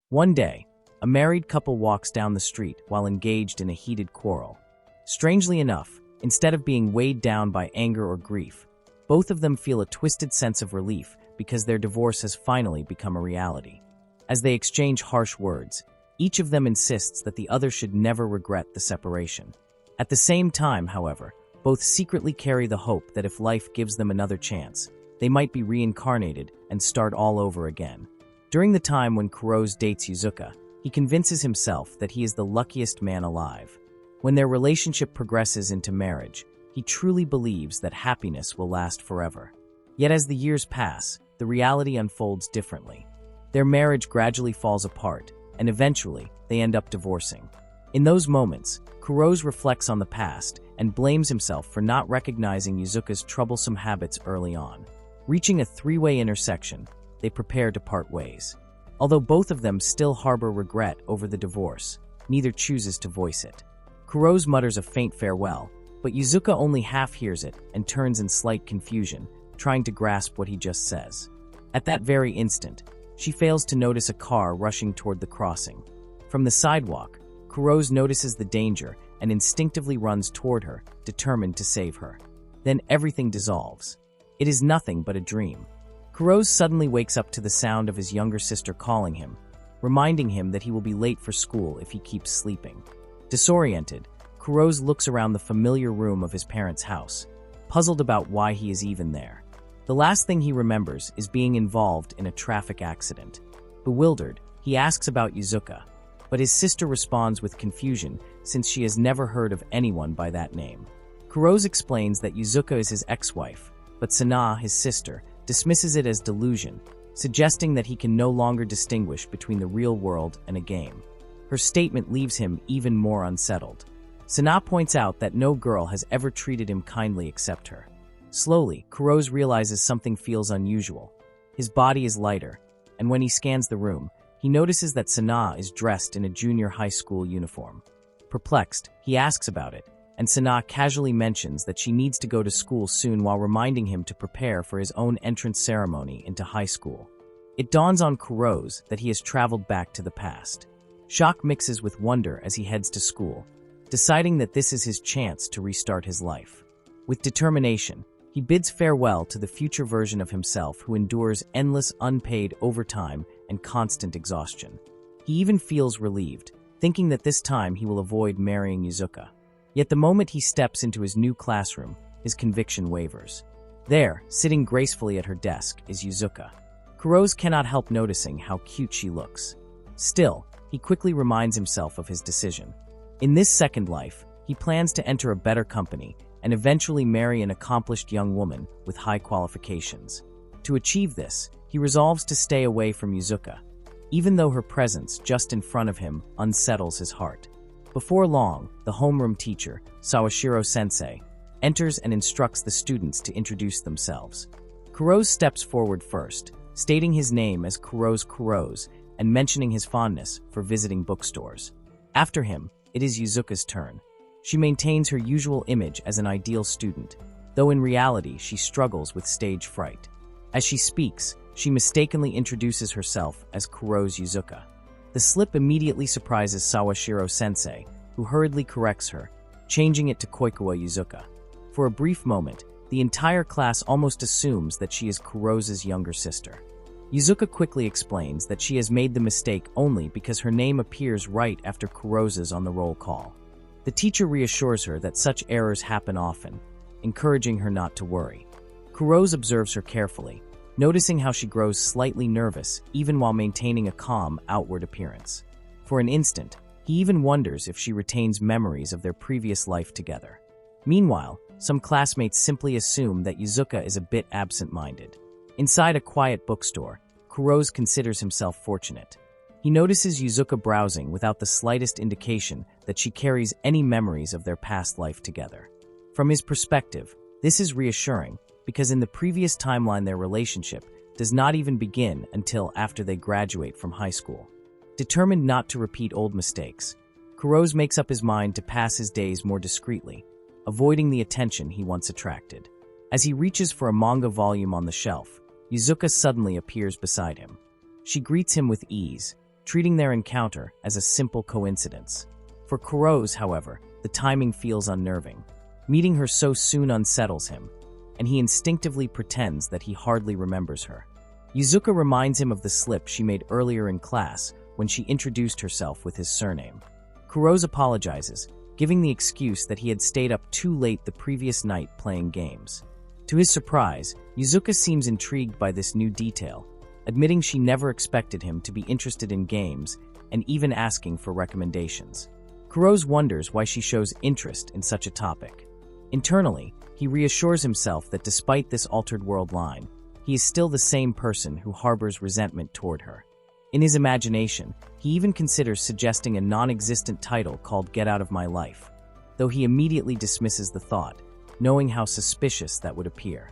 One day, a married couple walks down the street while engaged in a heated quarrel. Strangely enough, instead of being weighed down by anger or grief, both of them feel a twisted sense of relief because their divorce has finally become a reality. As they exchange harsh words, each of them insists that the other should never regret the separation. At the same time, however, both secretly carry the hope that if life gives them another chance, they might be reincarnated and start all over again. During the time when Kurose dates Yuzuka, he convinces himself that he is the luckiest man alive. When their relationship progresses into marriage, he truly believes that happiness will last forever. Yet as the years pass, the reality unfolds differently. Their marriage gradually falls apart, and eventually, they end up divorcing. In those moments, Kurose reflects on the past and blames himself for not recognizing Yuzuka's troublesome habits early on. Reaching a three-way intersection, they prepare to part ways. Although both of them still harbor regret over the divorce, neither chooses to voice it. Kurose mutters a faint farewell, but Yuzuka only half hears it and turns in slight confusion, trying to grasp what he just says. At that very instant, she fails to notice a car rushing toward the crossing. From the sidewalk, Kurose notices the danger and instinctively runs toward her, determined to save her. Then everything dissolves. It is nothing but a dream. Kurose suddenly wakes up to the sound of his younger sister calling him, reminding him that he will be late for school if he keeps sleeping. Disoriented, Kurose looks around the familiar room of his parents' house, puzzled about why he is even there. The last thing he remembers is being involved in a traffic accident. Bewildered, he asks about Yuzuka, but his sister responds with confusion since she has never heard of anyone by that name. Kurose explains that Yuzuka is his ex-wife, but Sana, his sister, dismisses it as delusion, suggesting that he can no longer distinguish between the real world and a game. Her statement leaves him even more unsettled. Sana points out that no girl has ever treated him kindly except her. Slowly, Kurose realizes something feels unusual. His body is lighter, and when he scans the room, he notices that Sana is dressed in a junior high school uniform. Perplexed, he asks about it, and Sana casually mentions that she needs to go to school soon while reminding him to prepare for his own entrance ceremony into high school. It dawns on Kurose that he has traveled back to the past. Shock mixes with wonder as he heads to school, deciding that this is his chance to restart his life. With determination, he bids farewell to the future version of himself who endures endless unpaid overtime and constant exhaustion. He even feels relieved, thinking that this time he will avoid marrying Yuzuka. Yet the moment he steps into his new classroom, his conviction wavers. There, sitting gracefully at her desk, is Yuzuka. Kurose cannot help noticing how cute she looks. Still, he quickly reminds himself of his decision. In this second life, he plans to enter a better company and eventually marry an accomplished young woman with high qualifications. To achieve this, he resolves to stay away from Yuzuka, even though her presence just in front of him unsettles his heart. Before long, the homeroom teacher, Sawashiro-sensei, enters and instructs the students to introduce themselves. Kurose steps forward first, stating his name as Kurose and mentioning his fondness for visiting bookstores. After him, it is Yuzuka's turn. She maintains her usual image as an ideal student, though in reality she struggles with stage fright. As she speaks, she mistakenly introduces herself as Kurose Yuzuka. The slip immediately surprises Sawashiro-sensei, who hurriedly corrects her, changing it to Koikuwa Yuzuka. For a brief moment, the entire class almost assumes that she is Kurose's younger sister. Yuzuka quickly explains that she has made the mistake only because her name appears right after Kurose's on the roll call. The teacher reassures her that such errors happen often, encouraging her not to worry. Kurose observes her carefully, noticing how she grows slightly nervous even while maintaining a calm outward appearance. For an instant, he even wonders if she retains memories of their previous life together. Meanwhile, some classmates simply assume that Yuzuka is a bit absent-minded. Inside a quiet bookstore, Kurose considers himself fortunate. He notices Yuzuka browsing without the slightest indication that she carries any memories of their past life together. From his perspective, this is reassuring because in the previous timeline their relationship does not even begin until after they graduate from high school. Determined not to repeat old mistakes, Kurose makes up his mind to pass his days more discreetly, avoiding the attention he once attracted. As he reaches for a manga volume on the shelf, Yuzuka suddenly appears beside him. She greets him with ease, treating their encounter as a simple coincidence. For Kuro's, however, the timing feels unnerving. Meeting her so soon unsettles him, and he instinctively pretends that he hardly remembers her. Yuzuka reminds him of the slip she made earlier in class when she introduced herself with his surname. Kuro's apologizes, giving the excuse that he had stayed up too late the previous night playing games. To his surprise, Yuzuka seems intrigued by this new detail, admitting she never expected him to be interested in games and even asking for recommendations. Kuro's wonders why she shows interest in such a topic. Internally, he reassures himself that despite this altered world line, he is still the same person who harbors resentment toward her. In his imagination, he even considers suggesting a non-existent title called Get Out of My Life, though he immediately dismisses the thought, knowing how suspicious that would appear.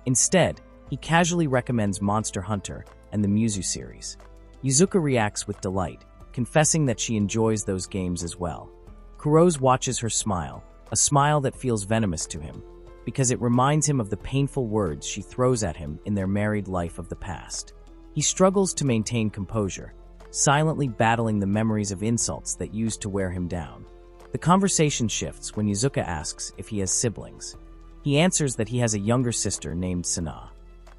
Instead, he casually recommends Monster Hunter and the Muzu series. Yuzuka reacts with delight, confessing that she enjoys those games as well. Kuro's watches her smile, a smile that feels venomous to him, because it reminds him of the painful words she throws at him in their married life of the past. He struggles to maintain composure, silently battling the memories of insults that used to wear him down. The conversation shifts when Yuzuka asks if he has siblings. He answers that he has a younger sister named Sana.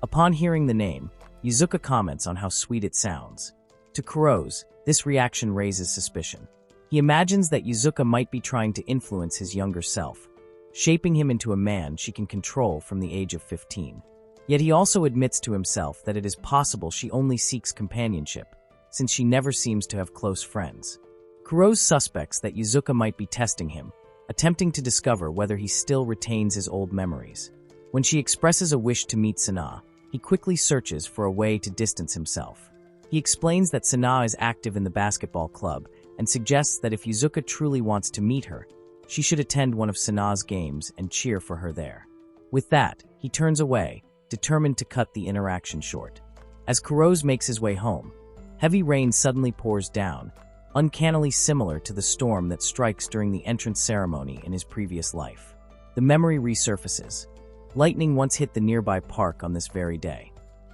Upon hearing the name, Yuzuka comments on how sweet it sounds. To Kuro's, this reaction raises suspicion. He imagines that Yuzuka might be trying to influence his younger self, shaping him into a man she can control from the age of 15. Yet he also admits to himself that it is possible she only seeks companionship, since she never seems to have close friends. Kuro's suspects that Yuzuka might be testing him, attempting to discover whether he still retains his old memories. When she expresses a wish to meet Sana, he quickly searches for a way to distance himself. He explains that Sana is active in the basketball club and suggests that if Yuzuka truly wants to meet her, she should attend one of Sana's games and cheer for her there. With that, he turns away, determined to cut the interaction short. As Kuro's makes his way home, heavy rain suddenly pours down, uncannily similar to the storm that strikes during the entrance ceremony in his previous life. The memory resurfaces. Lightning once hit the nearby park on this very day.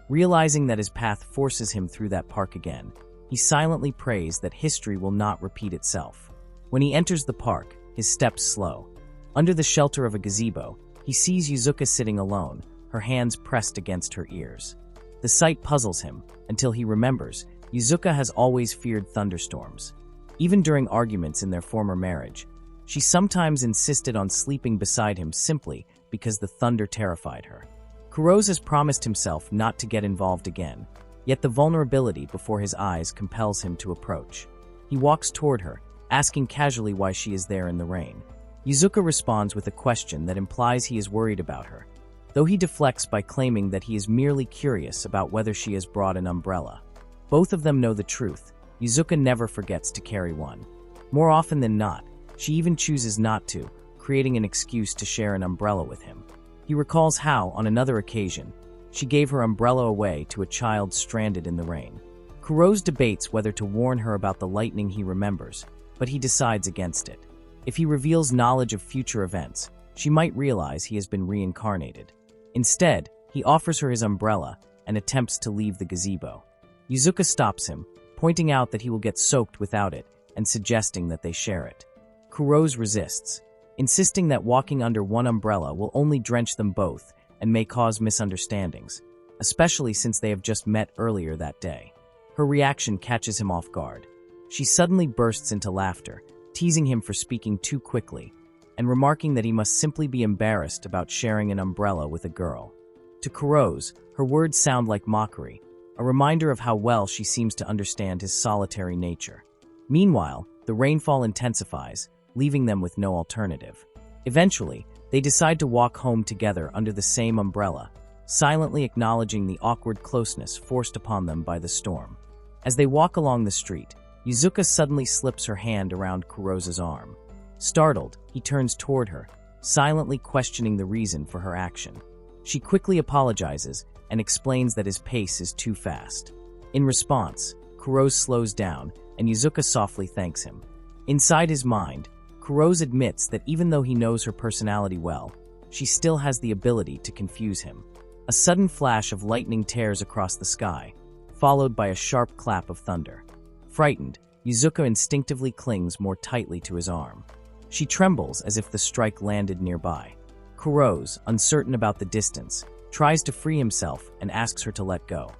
Realizing that his path forces him through that park again, he silently prays that history will not repeat itself. When he enters the park, his steps slow. Under the shelter of a gazebo, he sees Yuzuka sitting alone, her hands pressed against her ears. The sight puzzles him until he remembers Yuzuka has always feared thunderstorms. Even during arguments in their former marriage, she sometimes insisted on sleeping beside him simply because the thunder terrified her. Kuro's has promised himself not to get involved again, yet the vulnerability before his eyes compels him to approach. He walks toward her, asking casually why she is there in the rain. Yuzuka responds with a question that implies he is worried about her, though he deflects by claiming that he is merely curious about whether she has brought an umbrella. Both of them know the truth. Yuzuka never forgets to carry one. More often than not, she even chooses not to, creating an excuse to share an umbrella with him. He recalls how, on another occasion, she gave her umbrella away to a child stranded in the rain. Kuro's debates whether to warn her about the lightning he remembers, but he decides against it. If he reveals knowledge of future events, she might realize he has been reincarnated. Instead, he offers her his umbrella and attempts to leave the gazebo. Yuzuka stops him, pointing out that he will get soaked without it and suggesting that they share it. Kuro's resists, insisting that walking under one umbrella will only drench them both and may cause misunderstandings, especially since they have just met earlier that day. Her reaction catches him off guard. She suddenly bursts into laughter, teasing him for speaking too quickly, and remarking that he must simply be embarrassed about sharing an umbrella with a girl. To Kuro's, her words sound like mockery, a reminder of how well she seems to understand his solitary nature. Meanwhile, the rainfall intensifies, leaving them with no alternative. Eventually, they decide to walk home together under the same umbrella, silently acknowledging the awkward closeness forced upon them by the storm. As they walk along the street, Yuzuka suddenly slips her hand around Kuro's arm. Startled, he turns toward her, silently questioning the reason for her action. She quickly apologizes and explains that his pace is too fast. In response, Kuro slows down, and Yuzuka softly thanks him. Inside his mind, Kuro's admits that even though he knows her personality well, she still has the ability to confuse him. A sudden flash of lightning tears across the sky, followed by a sharp clap of thunder. Frightened, Yuzuka instinctively clings more tightly to his arm. She trembles as if the strike landed nearby. Kuro's, uncertain about the distance, tries to free himself and asks her to let go.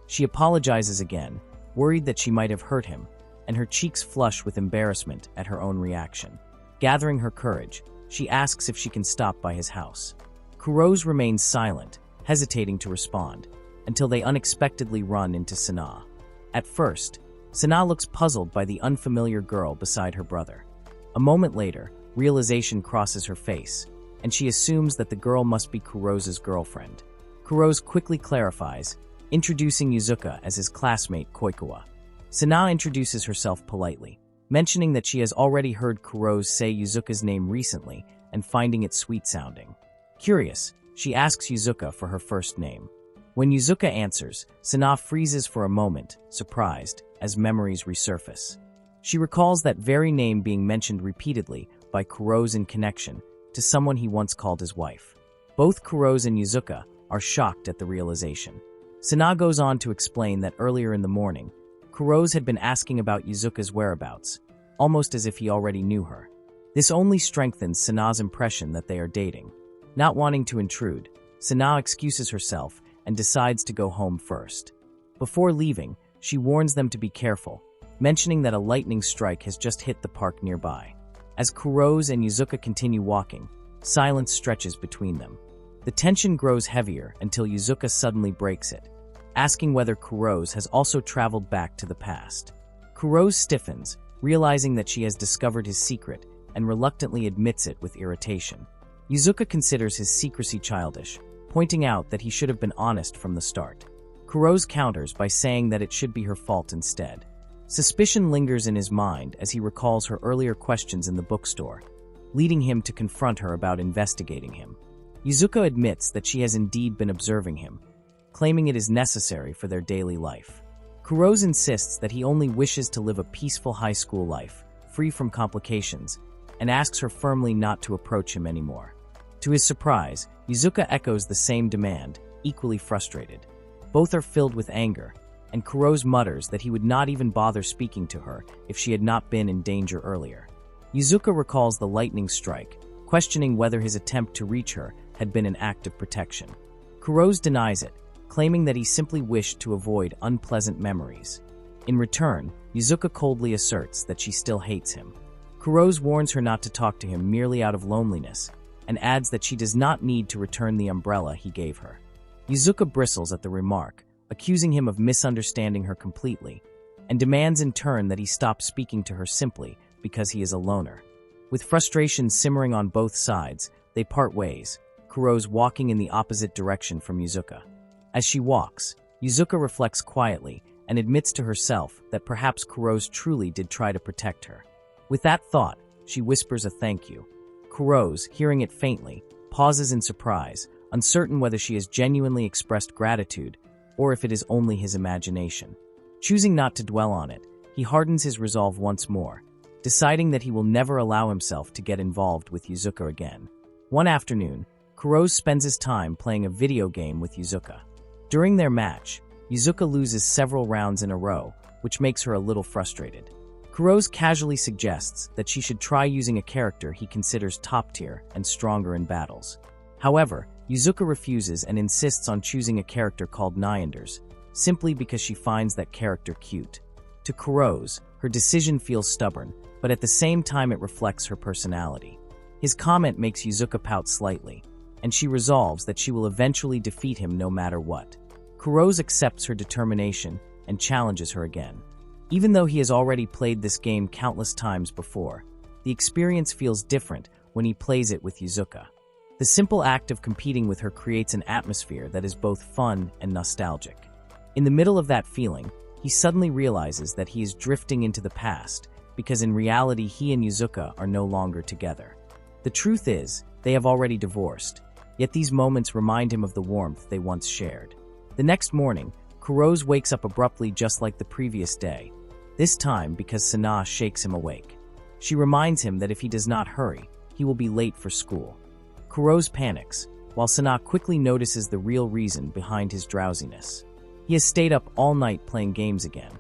She apologizes again, worried that she might have hurt him, and her cheeks flush with embarrassment at her own reaction. Gathering her courage, she asks if she can stop by his house. Kuro's remains silent, hesitating to respond, until they unexpectedly run into Sana. At first, Sana looks puzzled by the unfamiliar girl beside her brother. A moment later, realization crosses her face, and she assumes that the girl must be Kuro's girlfriend. Kuro's quickly clarifies, introducing Yuzuka as his classmate Koikuwa. Sana introduces herself politely, mentioning that she has already heard Kuro's say Yuzuka's name recently and finding it sweet-sounding. Curious, she asks Yuzuka for her first name. When Yuzuka answers, Sana freezes for a moment, surprised, as memories resurface. She recalls that very name being mentioned repeatedly by Kuro's in connection to someone he once called his wife. Both Kuro's and Yuzuka are shocked at the realization. Sana goes on to explain that earlier in the morning, Kuro's had been asking about Yuzuka's whereabouts, almost as if he already knew her. This only strengthens Sana's impression that they are dating. Not wanting to intrude, Sana excuses herself and decides to go home first. Before leaving, she warns them to be careful, mentioning that a lightning strike has just hit the park nearby. As Kuro's and Yuzuka continue walking, silence stretches between them. The tension grows heavier until Yuzuka suddenly breaks it, asking whether Kuro's has also traveled back to the past. Kuro's stiffens, realizing that she has discovered his secret, and reluctantly admits it with irritation. Yuzuka considers his secrecy childish, pointing out that he should have been honest from the start. Kuro's counters by saying that it should be her fault instead. Suspicion lingers in his mind as he recalls her earlier questions in the bookstore, leading him to confront her about investigating him. Yuzuka admits that she has indeed been observing him, claiming it is necessary for their daily life. Kuro's insists that he only wishes to live a peaceful high school life, free from complications, and asks her firmly not to approach him anymore. To his surprise, Yuzuka echoes the same demand, equally frustrated. Both are filled with anger, and Kuro's mutters that he would not even bother speaking to her if she had not been in danger earlier. Yuzuka recalls the lightning strike, questioning whether his attempt to reach her had been an act of protection. Kuro's denies it, claiming that he simply wished to avoid unpleasant memories. In return, Yuzuka coldly asserts that she still hates him. Kuro's warns her not to talk to him merely out of loneliness, and adds that she does not need to return the umbrella he gave her. Yuzuka bristles at the remark, accusing him of misunderstanding her completely, and demands in turn that he stop speaking to her simply because he is a loner. With frustration simmering on both sides, they part ways, Kuro's walking in the opposite direction from Yuzuka. As she walks, Yuzuka reflects quietly and admits to herself that perhaps Kuro's truly did try to protect her. With that thought, she whispers a thank you. Kuro's, hearing it faintly, pauses in surprise, uncertain whether she has genuinely expressed gratitude or if it is only his imagination. Choosing not to dwell on it, he hardens his resolve once more, deciding that he will never allow himself to get involved with Yuzuka again. One afternoon, Kuro's spends his time playing a video game with Yuzuka. During their match, Yuzuka loses several rounds in a row, which makes her a little frustrated. Kuro's casually suggests that she should try using a character he considers top-tier and stronger in battles. However, Yuzuka refuses and insists on choosing a character called Nyanders, simply because she finds that character cute. To Kuro's, her decision feels stubborn, but at the same time it reflects her personality. His comment makes Yuzuka pout slightly, and she resolves that she will eventually defeat him no matter what. Kuro's accepts her determination and challenges her again. Even though he has already played this game countless times before, the experience feels different when he plays it with Yuzuka. The simple act of competing with her creates an atmosphere that is both fun and nostalgic. In the middle of that feeling, he suddenly realizes that he is drifting into the past, because in reality he and Yuzuka are no longer together. The truth is, they have already divorced, yet these moments remind him of the warmth they once shared. The next morning, Kuro's wakes up abruptly just like the previous day, this time because Sana shakes him awake. She reminds him that if he does not hurry, he will be late for school. Kuro's panics, while Sana quickly notices the real reason behind his drowsiness. He has stayed up all night playing games again.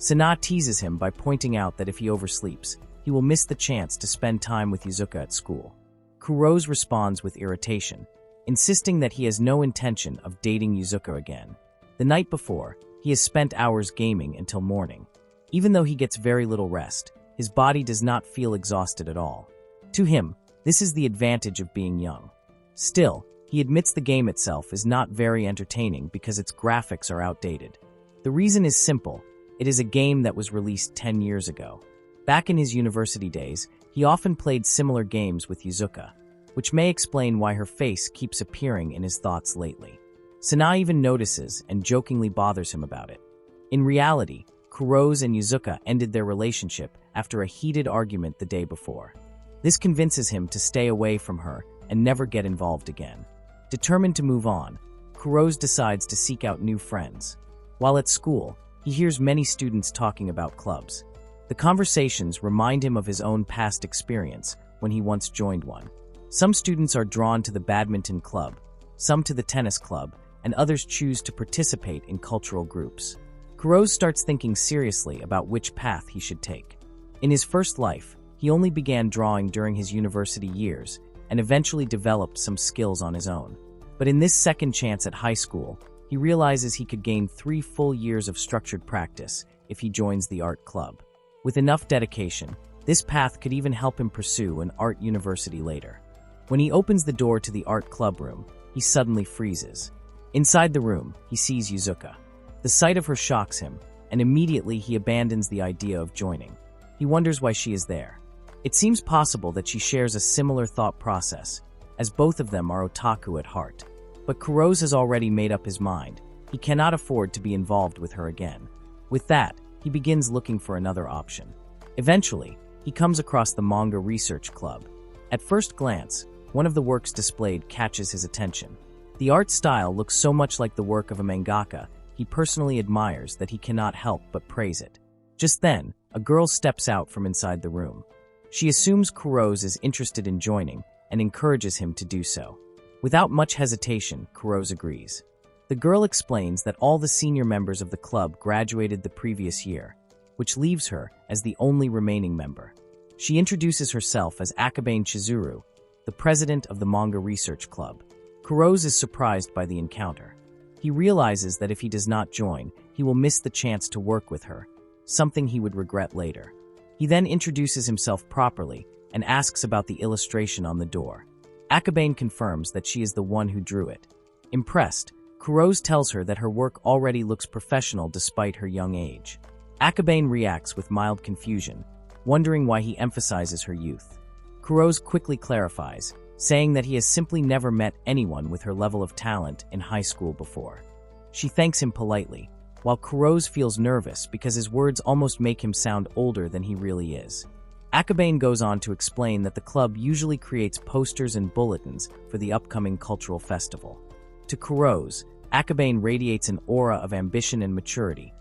Sana teases him by pointing out that if he oversleeps, he will miss the chance to spend time with Yuzuka at school. Kuro's responds with irritation, insisting that he has no intention of dating Yuzuka again. The night before, he has spent hours gaming until morning. Even though he gets very little rest, his body does not feel exhausted at all. To him, this is the advantage of being young. Still, he admits the game itself is not very entertaining because its graphics are outdated. The reason is simple. It is a game that was released 10 years ago. Back in his university days, he often played similar games with Yuzuka, which may explain why her face keeps appearing in his thoughts lately. Sana even notices and jokingly bothers him about it. In reality, Kuro's and Yuzuka ended their relationship after a heated argument the day before. This convinces him to stay away from her and never get involved again. Determined to move on, Kuro's decides to seek out new friends. While at school, he hears many students talking about clubs. The conversations remind him of his own past experience when he once joined one. Some students are drawn to the badminton club, some to the tennis club, and others choose to participate in cultural groups. Kuro starts thinking seriously about which path he should take. In his first life, he only began drawing during his university years and eventually developed some skills on his own. But in this second chance at high school, he realizes he could gain 3 full years of structured practice if he joins the art club. With enough dedication, this path could even help him pursue an art university later. When he opens the door to the art club room, he suddenly freezes. Inside the room, he sees Yuzuka. The sight of her shocks him, and immediately he abandons the idea of joining. He wonders why she is there. It seems possible that she shares a similar thought process, as both of them are otaku at heart. But Kuro's has already made up his mind. He cannot afford to be involved with her again. With that, he begins looking for another option. Eventually, he comes across the Manga Research Club. At first glance, one of the works displayed catches his attention. The art style looks so much like the work of a mangaka he personally admires that he cannot help but praise it. Just then, a girl steps out from inside the room. She assumes Kuro's is interested in joining and encourages him to do so. Without much hesitation, Kuro's agrees. The girl explains that all the senior members of the club graduated the previous year, which leaves her as the only remaining member. She introduces herself as Akabane Chizuru, the president of the Manga Research Club. Kuro's is surprised by the encounter. He realizes that if he does not join, he will miss the chance to work with her, something he would regret later. He then introduces himself properly and asks about the illustration on the door. Akabane confirms that she is the one who drew it. Impressed, Kuro's tells her that her work already looks professional despite her young age. Akabane reacts with mild confusion, wondering why he emphasizes her youth. Kuro's quickly clarifies, saying that he has simply never met anyone with her level of talent in high school before. She thanks him politely, while Kuro's feels nervous because his words almost make him sound older than he really is. Akabane goes on to explain that the club usually creates posters and bulletins for the upcoming cultural festival. To Kuro's, Akabane radiates an aura of ambition and maturity,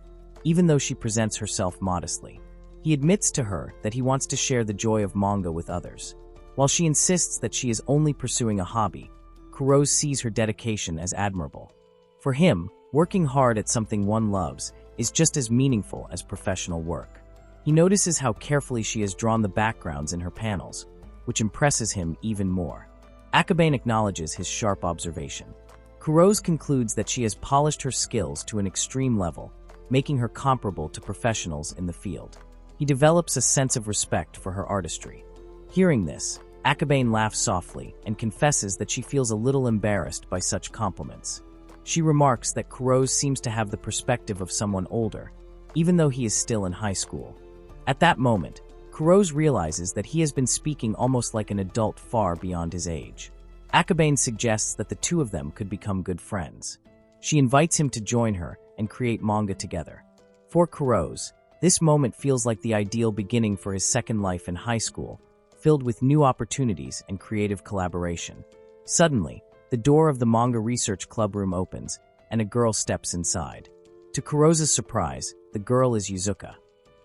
even though she presents herself modestly. He admits to her that he wants to share the joy of manga with others. While she insists that she is only pursuing a hobby, Kuro's sees her dedication as admirable. For him, working hard at something one loves is just as meaningful as professional work. He notices how carefully she has drawn the backgrounds in her panels, which impresses him even more. Akabane acknowledges his sharp observation. Kuro's concludes that she has polished her skills to an extreme level, making her comparable to professionals in the field. He develops a sense of respect for her artistry. Hearing this, Akabane laughs softly and confesses that she feels a little embarrassed by such compliments. She remarks that Kuro's seems to have the perspective of someone older, even though he is still in high school. At that moment, Kuro's realizes that he has been speaking almost like an adult far beyond his age. Akabane suggests that the two of them could become good friends. She invites him to join her and create manga together. For Kuro's, this moment feels like the ideal beginning for his second life in high school, filled with new opportunities and creative collaboration. Suddenly, the door of the Manga Research Club room opens, and a girl steps inside. To Kuro's surprise, the girl is Yuzuka.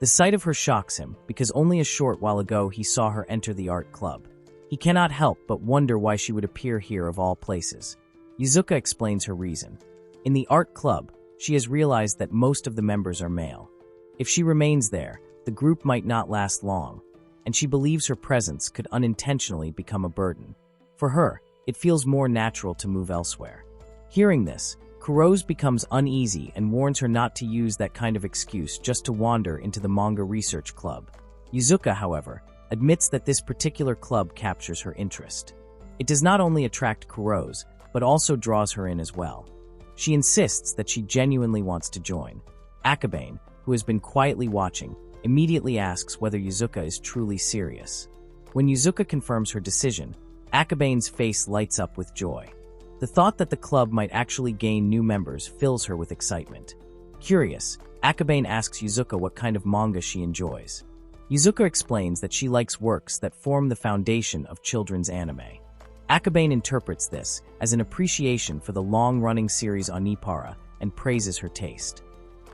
The sight of her shocks him, because only a short while ago he saw her enter the art club. He cannot help but wonder why she would appear here of all places. Yuzuka explains her reason. In the art club, she has realized that most of the members are male. If she remains there, the group might not last long, and she believes her presence could unintentionally become a burden. For her, it feels more natural to move elsewhere. Hearing this, Kurose becomes uneasy and warns her not to use that kind of excuse just to wander into the manga research club. Yuzuka, however, admits that this particular club captures her interest. It does not only attract Kurose, but also draws her in as well. She insists that she genuinely wants to join. Akabane, who has been quietly watching, immediately asks whether Yuzuka is truly serious. When Yuzuka confirms her decision, Akabane's face lights up with joy. The thought that the club might actually gain new members fills her with excitement. Curious, Akabane asks Yuzuka what kind of manga she enjoys. Yuzuka explains that she likes works that form the foundation of children's anime. Akabane interprets this as an appreciation for the long-running series Onipara and praises her taste.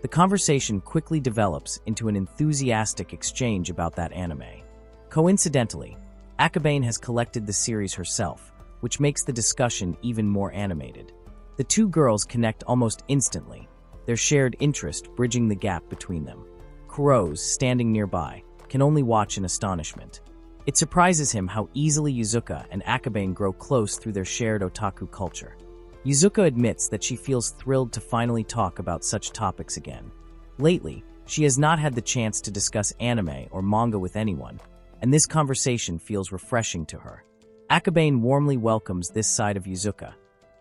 The conversation quickly develops into an enthusiastic exchange about that anime. Coincidentally, Akabane has collected the series herself, which makes the discussion even more animated. The two girls connect almost instantly, their shared interest bridging the gap between them. Kurose, standing nearby, can only watch in astonishment. It surprises him how easily Yuzuka and Akabane grow close through their shared otaku culture. Yuzuka admits that she feels thrilled to finally talk about such topics again. Lately, she has not had the chance to discuss anime or manga with anyone, and this conversation feels refreshing to her. Akabane warmly welcomes this side of Yuzuka,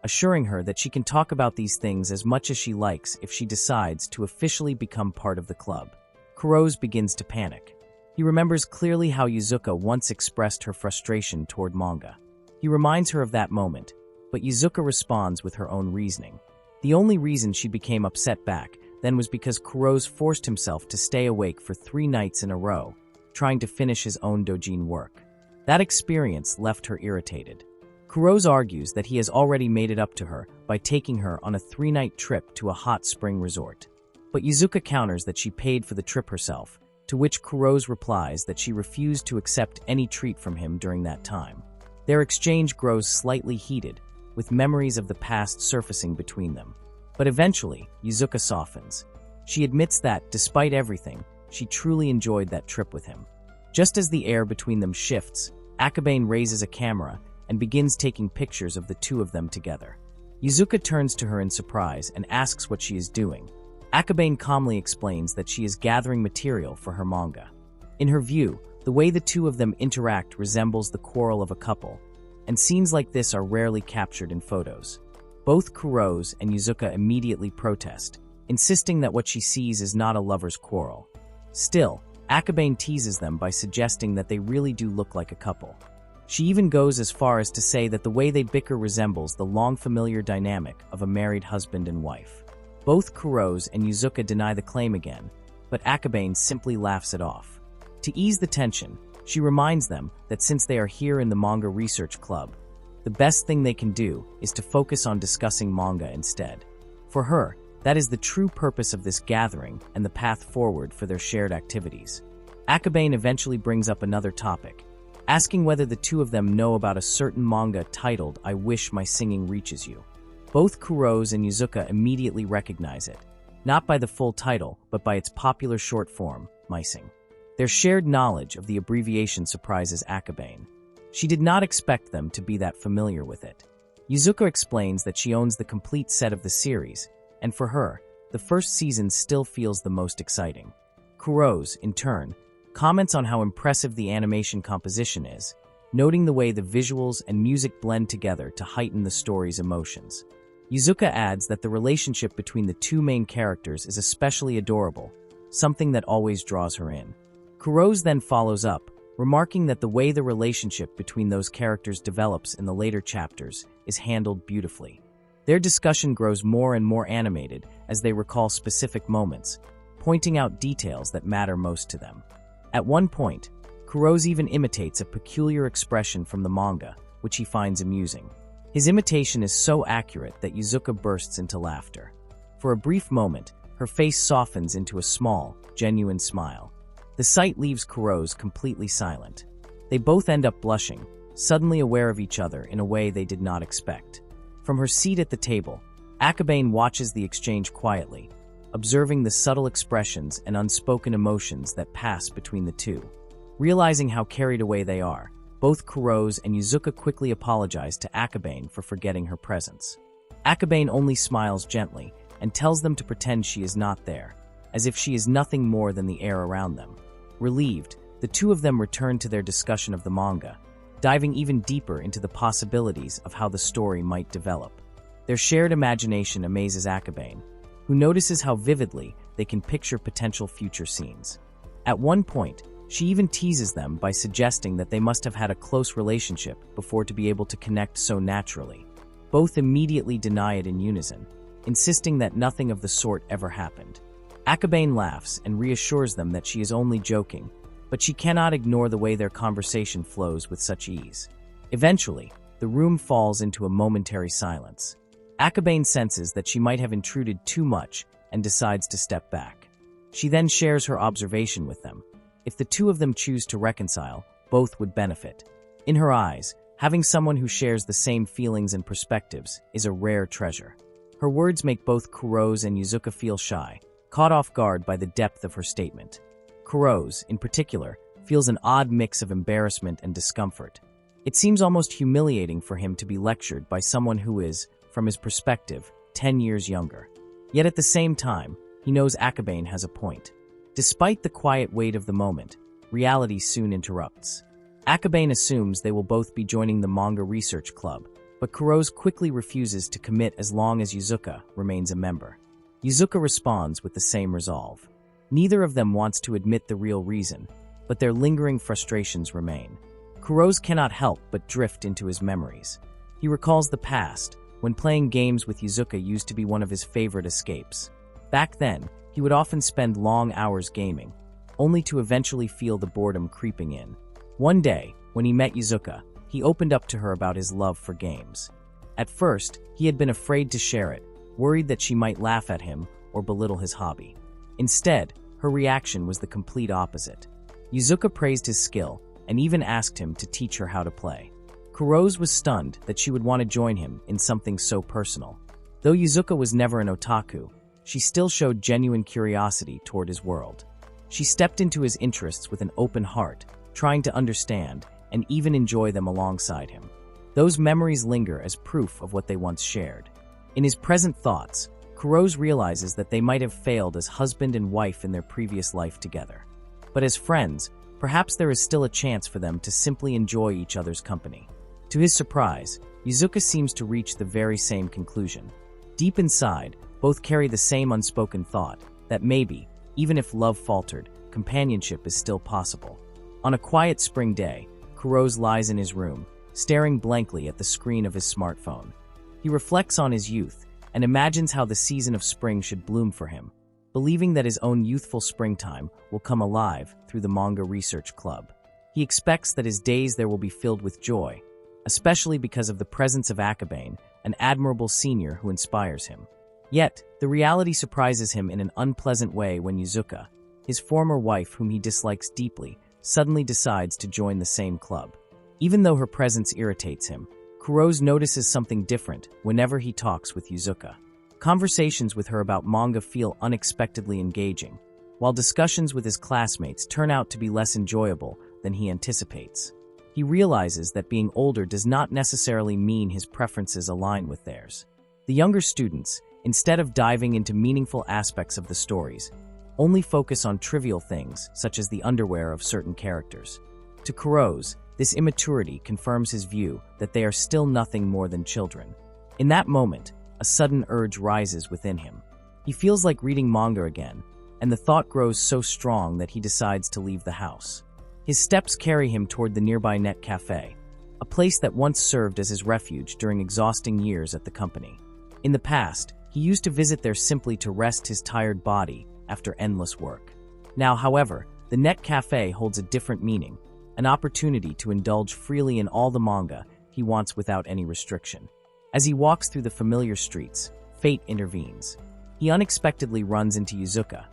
assuring her that she can talk about these things as much as she likes if she decides to officially become part of the club. Kurose begins to panic. He remembers clearly how Yuzuka once expressed her frustration toward manga. He reminds her of that moment, but Yuzuka responds with her own reasoning. The only reason she became upset back then was because Kurose forced himself to stay awake for 3 nights in a row, trying to finish his own doujin work. That experience left her irritated. Kurose argues that he has already made it up to her by taking her on a 3-night trip to a hot spring resort. But Yuzuka counters that she paid for the trip herself, to which Kurose replies that she refused to accept any treat from him during that time. Their exchange grows slightly heated, with memories of the past surfacing between them. But eventually, Yuzuka softens. She admits that, despite everything, she truly enjoyed that trip with him. Just as the air between them shifts, Akabane raises a camera and begins taking pictures of the two of them together. Yuzuka turns to her in surprise and asks what she is doing. Akabane calmly explains that she is gathering material for her manga. In her view, the way the two of them interact resembles the quarrel of a couple, and scenes like this are rarely captured in photos. Both Kurose and Yuzuka immediately protest, insisting that what she sees is not a lover's quarrel. Still, Akabane teases them by suggesting that they really do look like a couple. She even goes as far as to say that the way they bicker resembles the long-familiar dynamic of a married husband and wife. Both Kurose and Yuzuka deny the claim again, but Akabane simply laughs it off. To ease the tension, she reminds them that since they are here in the manga research club, the best thing they can do is to focus on discussing manga instead. For her, that is the true purpose of this gathering and the path forward for their shared activities. Akabane eventually brings up another topic, asking whether the two of them know about a certain manga titled "I Wish My Singing Reaches You." Both Kurose and Yuzuka immediately recognize it, not by the full title, but by its popular short form, Mising. Their shared knowledge of the abbreviation surprises Akabane. She did not expect them to be that familiar with it. Yuzuka explains that she owns the complete set of the series, and for her, the first season still feels the most exciting. Kurose, in turn, comments on how impressive the animation composition is, noting the way the visuals and music blend together to heighten the story's emotions. Yuzuka adds that the relationship between the two main characters is especially adorable, something that always draws her in. Kurose then follows up, remarking that the way the relationship between those characters develops in the later chapters is handled beautifully. Their discussion grows more and more animated as they recall specific moments, pointing out details that matter most to them. At one point, Kurose even imitates a peculiar expression from the manga, which he finds amusing. His imitation is so accurate that Yuzuka bursts into laughter. For a brief moment, her face softens into a small, genuine smile. The sight leaves Kurose completely silent. They both end up blushing, suddenly aware of each other in a way they did not expect. From her seat at the table, Akabane watches the exchange quietly, observing the subtle expressions and unspoken emotions that pass between the two. Realizing how carried away they are, both Kurose and Yuzuka quickly apologize to Akabane for forgetting her presence. Akabane only smiles gently and tells them to pretend she is not there, as if she is nothing more than the air around them. Relieved, the two of them return to their discussion of the manga, diving even deeper into the possibilities of how the story might develop. Their shared imagination amazes Akabane, who notices how vividly they can picture potential future scenes. At one point, she even teases them by suggesting that they must have had a close relationship before to be able to connect so naturally. Both immediately deny it in unison, insisting that nothing of the sort ever happened. Akabane laughs and reassures them that she is only joking, but she cannot ignore the way their conversation flows with such ease. Eventually, the room falls into a momentary silence. Akabane senses that she might have intruded too much and decides to step back. She then shares her observation with them. If the two of them choose to reconcile, both would benefit. In her eyes, having someone who shares the same feelings and perspectives is a rare treasure. Her words make both Kurose and Yuzuka feel shy, caught off guard by the depth of her statement. Kurose, in particular, feels an odd mix of embarrassment and discomfort. It seems almost humiliating for him to be lectured by someone who is, from his perspective, 10 years younger. Yet at the same time, he knows Akabane has a point. Despite the quiet weight of the moment, reality soon interrupts. Akabane assumes they will both be joining the manga research club, but Kurose quickly refuses to commit as long as Yuzuka remains a member. Yuzuka responds with the same resolve. Neither of them wants to admit the real reason, but their lingering frustrations remain. Kurose cannot help but drift into his memories. He recalls the past, when playing games with Yuzuka used to be one of his favorite escapes. Back then, he would often spend long hours gaming, only to eventually feel the boredom creeping in. One day, when he met Yuzuka, he opened up to her about his love for games. At first, he had been afraid to share it, worried that she might laugh at him or belittle his hobby. Instead, her reaction was the complete opposite. Yuzuka praised his skill and even asked him to teach her how to play. Kurose was stunned that she would want to join him in something so personal. Though Yuzuka was never an otaku, she still showed genuine curiosity toward his world. She stepped into his interests with an open heart, trying to understand and even enjoy them alongside him. Those memories linger as proof of what they once shared. In his present thoughts, Kurose realizes that they might have failed as husband and wife in their previous life together. But as friends, perhaps there is still a chance for them to simply enjoy each other's company. To his surprise, Yuzuka seems to reach the very same conclusion. Deep inside, both carry the same unspoken thought, that maybe, even if love faltered, companionship is still possible. On a quiet spring day, Kurose lies in his room, staring blankly at the screen of his smartphone. He reflects on his youth and imagines how the season of spring should bloom for him, believing that his own youthful springtime will come alive through the manga research club. He expects that his days there will be filled with joy, especially because of the presence of Akabane, an admirable senior who inspires him. Yet, the reality surprises him in an unpleasant way when Yuzuka, his former wife whom he dislikes deeply, suddenly decides to join the same club. Even though her presence irritates him, Kurose notices something different whenever he talks with Yuzuka. Conversations with her about manga feel unexpectedly engaging, while discussions with his classmates turn out to be less enjoyable than he anticipates. He realizes that being older does not necessarily mean his preferences align with theirs. The younger students, instead of diving into meaningful aspects of the stories, only focus on trivial things such as the underwear of certain characters. To Kurose, this immaturity confirms his view that they are still nothing more than children. In that moment, a sudden urge rises within him. He feels like reading manga again, and the thought grows so strong that he decides to leave the house. His steps carry him toward the nearby net cafe, a place that once served as his refuge during exhausting years at the company. In the past, he used to visit there simply to rest his tired body after endless work. Now, however, the net cafe holds a different meaning, an opportunity to indulge freely in all the manga he wants without any restriction. As he walks through the familiar streets, fate intervenes. He unexpectedly runs into Yuzuka,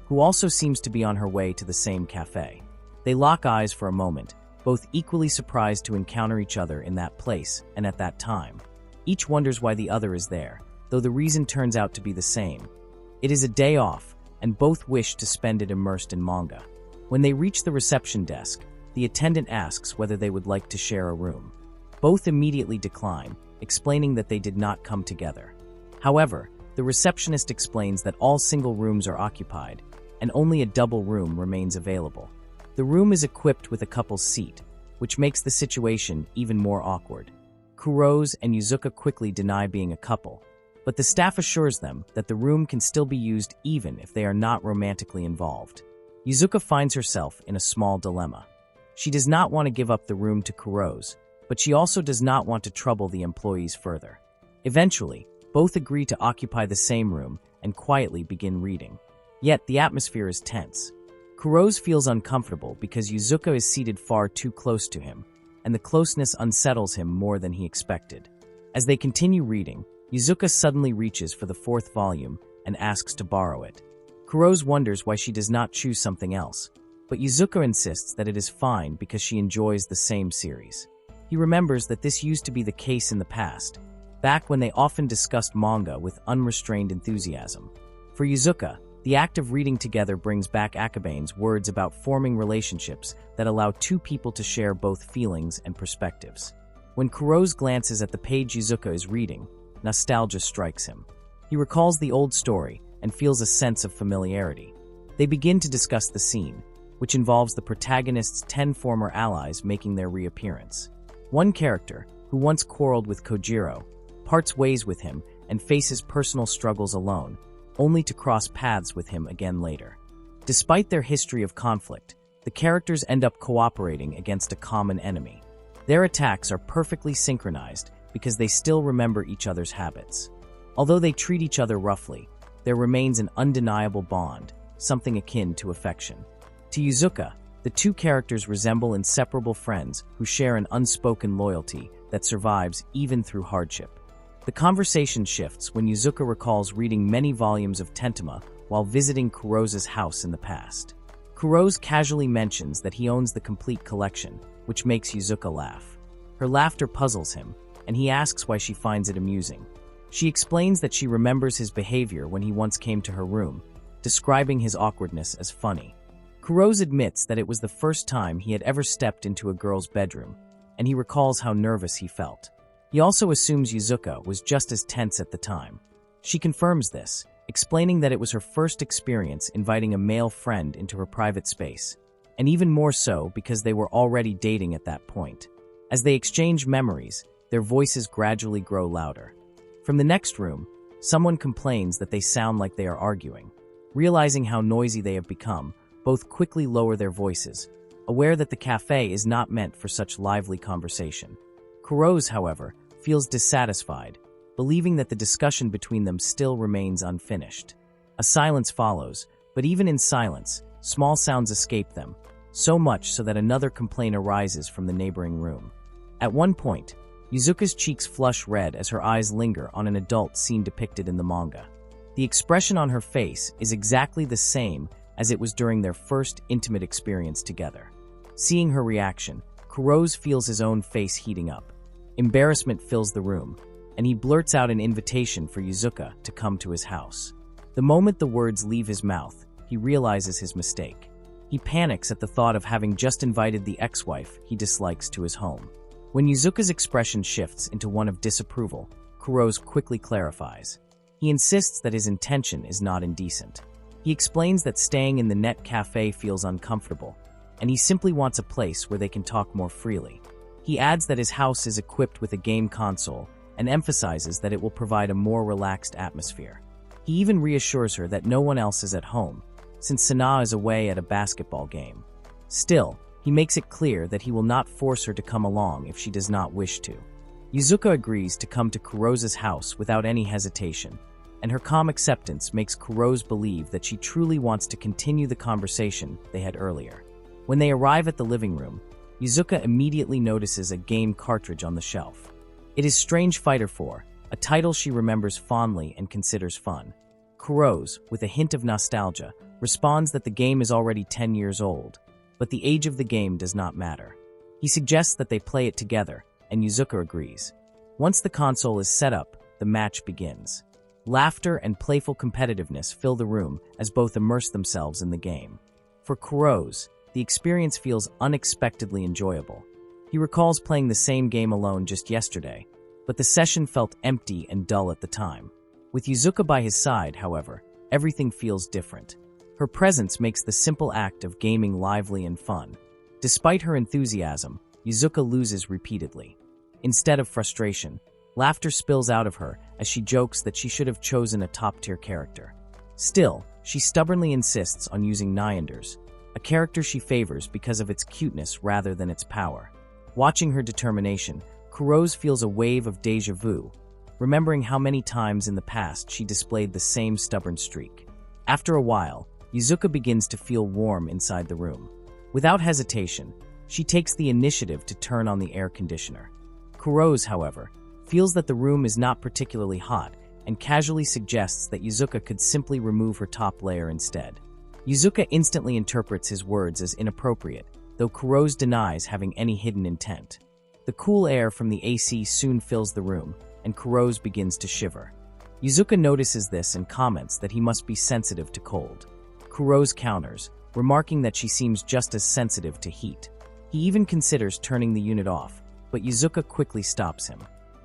who also seems to be on her way to the same cafe. They lock eyes for a moment, both equally surprised to encounter each other in that place and at that time. Each wonders why the other is there, though the reason turns out to be the same. It is a day off, and both wish to spend it immersed in manga. When they reach the reception desk, the attendant asks whether they would like to share a room. Both immediately decline, explaining that they did not come together. However, the receptionist explains that all single rooms are occupied, and only a double room remains available. The room is equipped with a couple's seat, which makes the situation even more awkward. Kurose and Yuzuka quickly deny being a couple, but the staff assures them that the room can still be used even if they are not romantically involved. Yuzuka finds herself in a small dilemma. She does not want to give up the room to Kurose, but she also does not want to trouble the employees further. Eventually, both agree to occupy the same room and quietly begin reading. Yet the atmosphere is tense. Kurose feels uncomfortable because Yuzuka is seated far too close to him, and the closeness unsettles him more than he expected. As they continue reading, Yuzuka suddenly reaches for the fourth volume and asks to borrow it. Kurose wonders why she does not choose something else, but Yuzuka insists that it is fine because she enjoys the same series. He remembers that this used to be the case in the past, back when they often discussed manga with unrestrained enthusiasm. For Yuzuka, the act of reading together brings back Akabane's words about forming relationships that allow two people to share both feelings and perspectives. When Kurose glances at the page Yuzuka is reading, nostalgia strikes him. He recalls the old story and feels a sense of familiarity. They begin to discuss the scene, which involves the protagonist's 10 former allies making their reappearance. One character, who once quarreled with Kojiro, parts ways with him and faces personal struggles alone, only to cross paths with him again later. Despite their history of conflict, the characters end up cooperating against a common enemy. Their attacks are perfectly synchronized because they still remember each other's habits. Although they treat each other roughly, there remains an undeniable bond, something akin to affection. To Yuzuka, the two characters resemble inseparable friends who share an unspoken loyalty that survives even through hardship. The conversation shifts when Yuzuka recalls reading many volumes of Tentama while visiting Kurose's house in the past. Kurose casually mentions that he owns the complete collection, which makes Yuzuka laugh. Her laughter puzzles him, and he asks why she finds it amusing. She explains that she remembers his behavior when he once came to her room, describing his awkwardness as funny. Kurose admits that it was the first time he had ever stepped into a girl's bedroom, and he recalls how nervous he felt. He also assumes Yuzuka was just as tense at the time. She confirms this, explaining that it was her first experience inviting a male friend into her private space, and even more so because they were already dating at that point. As they exchange memories, their voices gradually grow louder. From the next room, someone complains that they sound like they are arguing. Realizing how noisy they have become, both quickly lower their voices, aware that the cafe is not meant for such lively conversation. Kurose, however, feels dissatisfied, believing that the discussion between them still remains unfinished. A silence follows, but even in silence, small sounds escape them, so much so that another complaint arises from the neighboring room. At one point, Yuzuka's cheeks flush red as her eyes linger on an adult scene depicted in the manga. The expression on her face is exactly the same as it was during their first intimate experience together. Seeing her reaction, Kurose feels his own face heating up. Embarrassment fills the room, and he blurts out an invitation for Yuzuka to come to his house. The moment the words leave his mouth, he realizes his mistake. He panics at the thought of having just invited the ex-wife he dislikes to his home. When Yuzuka's expression shifts into one of disapproval, Kurose quickly clarifies. He insists that his intention is not indecent. He explains that staying in the net cafe feels uncomfortable, and he simply wants a place where they can talk more freely. He adds that his house is equipped with a game console and emphasizes that it will provide a more relaxed atmosphere. He even reassures her that no one else is at home, since Sana is away at a basketball game. Still, he makes it clear that he will not force her to come along if she does not wish to. Yuzuka agrees to come to Kurose's house without any hesitation, and her calm acceptance makes Kurose believe that she truly wants to continue the conversation they had earlier. When they arrive at the living room, Yuzuka immediately notices a game cartridge on the shelf. It is Strange Fighter 4, a title she remembers fondly and considers fun. Kurose, with a hint of nostalgia, responds that the game is already 10 years old, but the age of the game does not matter. He suggests that they play it together, and Yuzuka agrees. Once the console is set up, the match begins. Laughter and playful competitiveness fill the room as both immerse themselves in the game. For Kuroz, the experience feels unexpectedly enjoyable. He recalls playing the same game alone just yesterday, but the session felt empty and dull at the time. With Yuzuka by his side, however, everything feels different. Her presence makes the simple act of gaming lively and fun. Despite her enthusiasm, Yuzuka loses repeatedly. Instead of frustration, laughter spills out of her as she jokes that she should have chosen a top-tier character. Still, she stubbornly insists on using Nyanders, a character she favors because of its cuteness rather than its power. Watching her determination, Kuroz feels a wave of déjà vu, remembering how many times in the past she displayed the same stubborn streak. After a while, Yuzuka begins to feel warm inside the room. Without hesitation, she takes the initiative to turn on the air conditioner. Kuroz, however, feels that the room is not particularly hot and casually suggests that Yuzuka could simply remove her top layer instead. Yuzuka instantly interprets his words as inappropriate, though Kuroz denies having any hidden intent. The cool air from the AC soon fills the room, and Kuroz begins to shiver. Yuzuka notices this and comments that he must be sensitive to cold. Kuroz counters, remarking that she seems just as sensitive to heat. He even considers turning the unit off, but Yuzuka quickly stops him.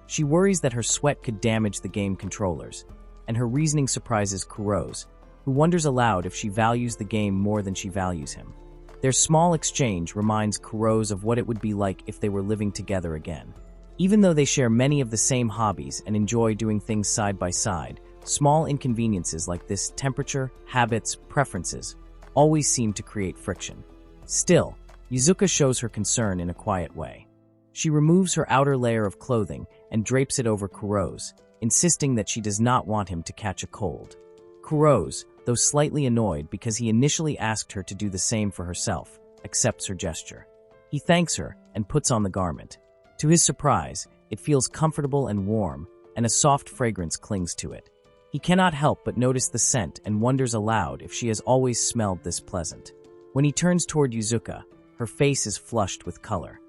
She worries that her sweat could damage the game controllers, and her reasoning surprises Kuroz, who wonders aloud if she values the game more than she values him. Their small exchange reminds Kuroz of what it would be like if they were living together again. Even though they share many of the same hobbies and enjoy doing things side by side, small inconveniences like this temperature, habits, preferences always seem to create friction. Still, Yuzuka shows her concern in a quiet way. She removes her outer layer of clothing and drapes it over Kuroz, insisting that she does not want him to catch a cold. Kuroz, though slightly annoyed because he initially asked her to do the same for herself, accepts her gesture. He thanks her and puts on the garment. To his surprise, it feels comfortable and warm, and a soft fragrance clings to it. He cannot help but notice the scent and wonders aloud if she has always smelled this pleasant. When he turns toward Yuzuka, her face is flushed with color.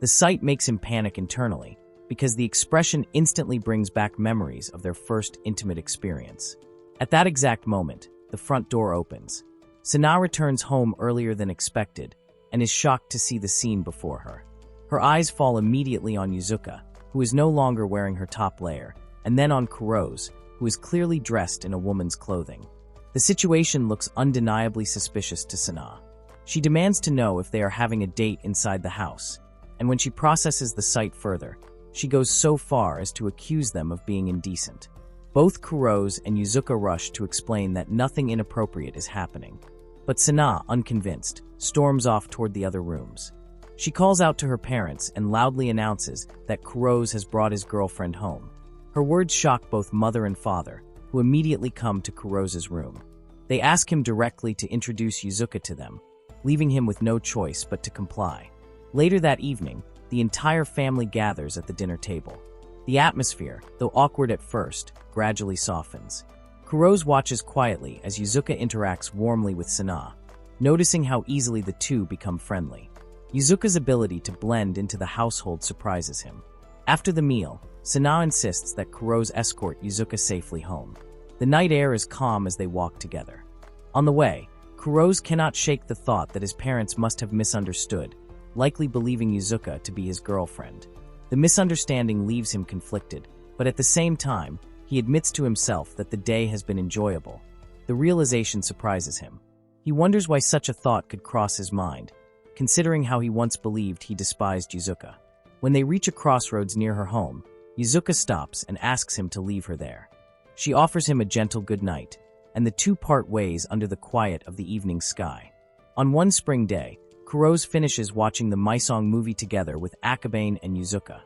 The sight makes him panic internally, because the expression instantly brings back memories of their first intimate experience. At that exact moment, the front door opens. Sana returns home earlier than expected, and is shocked to see the scene before her. Her eyes fall immediately on Yuzuka, who is no longer wearing her top layer, and then on Kuroz, who is clearly dressed in a woman's clothing. The situation looks undeniably suspicious to Sana. She demands to know if they are having a date inside the house, and when she processes the sight further, she goes so far as to accuse them of being indecent. Both Kuroz and Yuzuka rush to explain that nothing inappropriate is happening. But Sana, unconvinced, storms off toward the other rooms. She calls out to her parents and loudly announces that Kuroz has brought his girlfriend home. Her words shock both mother and father, who immediately come to Kuroz's room. They ask him directly to introduce Yuzuka to them, leaving him with no choice but to comply. Later that evening, the entire family gathers at the dinner table. The atmosphere, though awkward at first, gradually softens. Kuroz watches quietly as Yuzuka interacts warmly with Sana, noticing how easily the two become friendly. Yuzuka's ability to blend into the household surprises him. After the meal, Sana insists that Kuroz escort Yuzuka safely home. The night air is calm as they walk together. On the way, Kuroz cannot shake the thought that his parents must have misunderstood, likely believing Yuzuka to be his girlfriend. The misunderstanding leaves him conflicted, but at the same time, he admits to himself that the day has been enjoyable. The realization surprises him. He wonders why such a thought could cross his mind, considering how he once believed he despised Yuzuka. When they reach a crossroads near her home, Yuzuka stops and asks him to leave her there. She offers him a gentle goodnight, and the two part ways under the quiet of the evening sky. On one spring day, Kuroz finishes watching the Maisong movie together with Akabane and Yuzuka.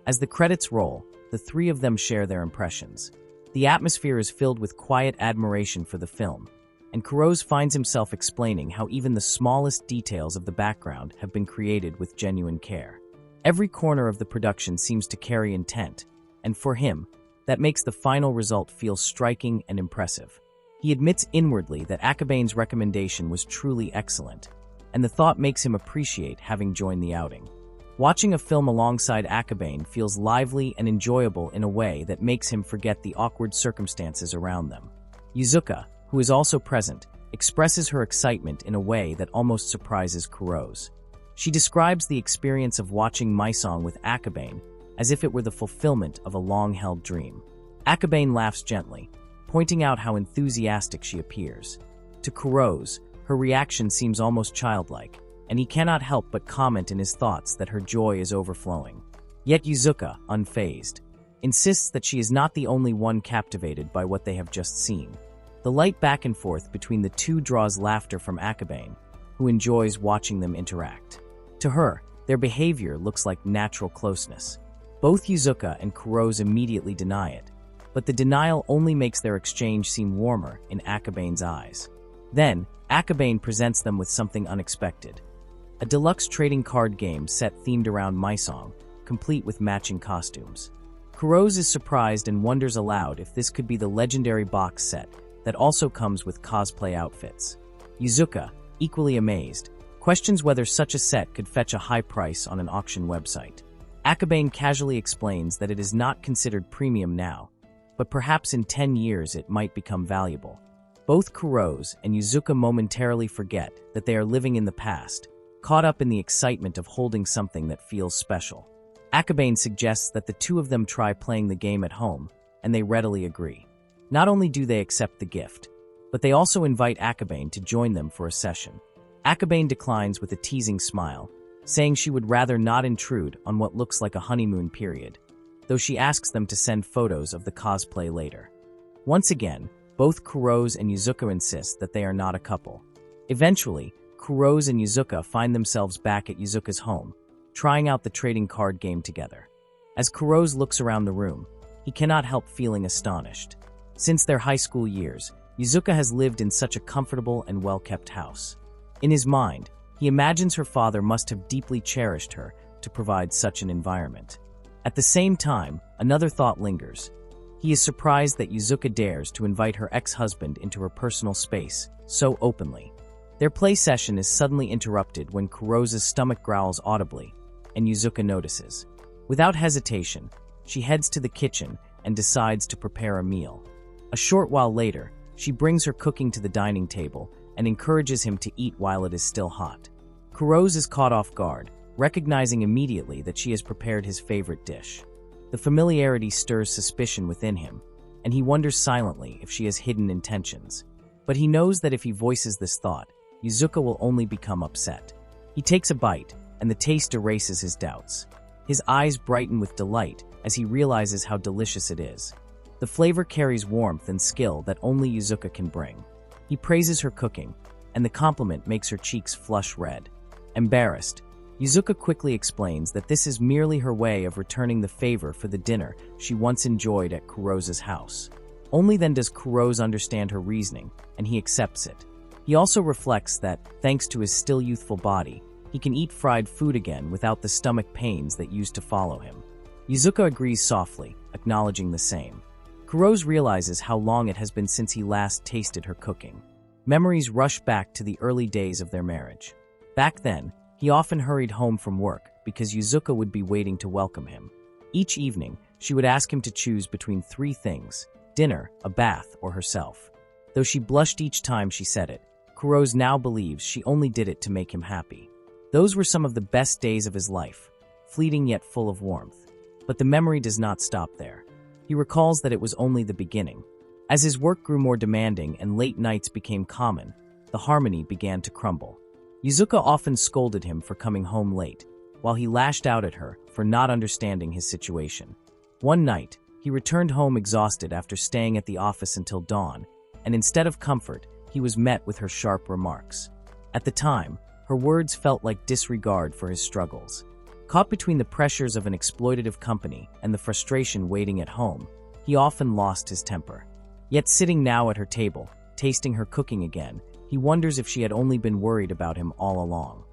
As the credits roll, the three of them share their impressions. The atmosphere is filled with quiet admiration for the film, and Kuroz finds himself explaining how even the smallest details of the background have been created with genuine care. Every corner of the production seems to carry intent, and for him, that makes the final result feel striking and impressive. He admits inwardly that Akabane's recommendation was truly excellent, and the thought makes him appreciate having joined the outing. Watching a film alongside Akabane feels lively and enjoyable in a way that makes him forget the awkward circumstances around them. Yuzuka, who is also present, expresses her excitement in a way that almost surprises Kuro's. She describes the experience of watching Maisong with Akabane as if it were the fulfillment of a long-held dream. Akabane laughs gently, pointing out how enthusiastic she appears. To Kuro's, her reaction seems almost childlike, and he cannot help but comment in his thoughts that her joy is overflowing. Yet Yuzuka, unfazed, insists that she is not the only one captivated by what they have just seen. The light back and forth between the two draws laughter from Akabane, who enjoys watching them interact. To her, their behavior looks like natural closeness. Both Yuzuka and Kuro's immediately deny it, but the denial only makes their exchange seem warmer in Akabane's eyes. Then, Akabane presents them with something unexpected. A deluxe trading card game set themed around Maisong, complete with matching costumes. Kuro's is surprised and wonders aloud if this could be the legendary box set that also comes with cosplay outfits. Yuzuka, equally amazed, questions whether such a set could fetch a high price on an auction website. Akabane casually explains that it is not considered premium now, but perhaps in 10 years it might become valuable. Both Kuro's and Yuzuka momentarily forget that they are living in the past, caught up in the excitement of holding something that feels special. Akabane suggests that the two of them try playing the game at home, and they readily agree. Not only do they accept the gift, but they also invite Akabane to join them for a session. Akabane declines with a teasing smile, saying she would rather not intrude on what looks like a honeymoon period, though she asks them to send photos of the cosplay later. Once again, both Kuro's and Yuzuka insist that they are not a couple. Eventually, Kuro's and Yuzuka find themselves back at Yuzuka's home, trying out the trading card game together. As Kuro's looks around the room, he cannot help feeling astonished. Since their high school years, Yuzuka has lived in such a comfortable and well-kept house. In his mind, he imagines her father must have deeply cherished her to provide such an environment. At the same time, another thought lingers. He is surprised that Yuzuka dares to invite her ex-husband into her personal space so openly. Their play session is suddenly interrupted when Kuro's stomach growls audibly, and Yuzuka notices. Without hesitation, she heads to the kitchen and decides to prepare a meal. A short while later, she brings her cooking to the dining table and encourages him to eat while it is still hot. Kuro's is caught off guard, recognizing immediately that she has prepared his favorite dish. The familiarity stirs suspicion within him, and he wonders silently if she has hidden intentions. But he knows that if he voices this thought, Yuzuka will only become upset. He takes a bite, and the taste erases his doubts. His eyes brighten with delight as he realizes how delicious it is. The flavor carries warmth and skill that only Yuzuka can bring. He praises her cooking, and the compliment makes her cheeks flush red. Embarrassed, Yuzuka quickly explains that this is merely her way of returning the favor for the dinner she once enjoyed at Kuro's house. Only then does Kuro's understand her reasoning, and he accepts it. He also reflects that, thanks to his still youthful body, he can eat fried food again without the stomach pains that used to follow him. Yuzuka agrees softly, acknowledging the same. Kuro's realizes how long it has been since he last tasted her cooking. Memories rush back to the early days of their marriage. Back then, he often hurried home from work because Yuzuka would be waiting to welcome him. Each evening, she would ask him to choose between 3 things: dinner, a bath, or herself. Though she blushed each time she said it, Kuro's now believes she only did it to make him happy. Those were some of the best days of his life, fleeting yet full of warmth. But the memory does not stop there. He recalls that it was only the beginning. As his work grew more demanding and late nights became common, the harmony began to crumble. Yuzuka often scolded him for coming home late, while he lashed out at her for not understanding his situation. One night, he returned home exhausted after staying at the office until dawn, and instead of comfort, he was met with her sharp remarks. At the time, her words felt like disregard for his struggles. Caught between the pressures of an exploitative company and the frustration waiting at home, he often lost his temper. Yet sitting now at her table, tasting her cooking again, he wonders if she had only been worried about him all along.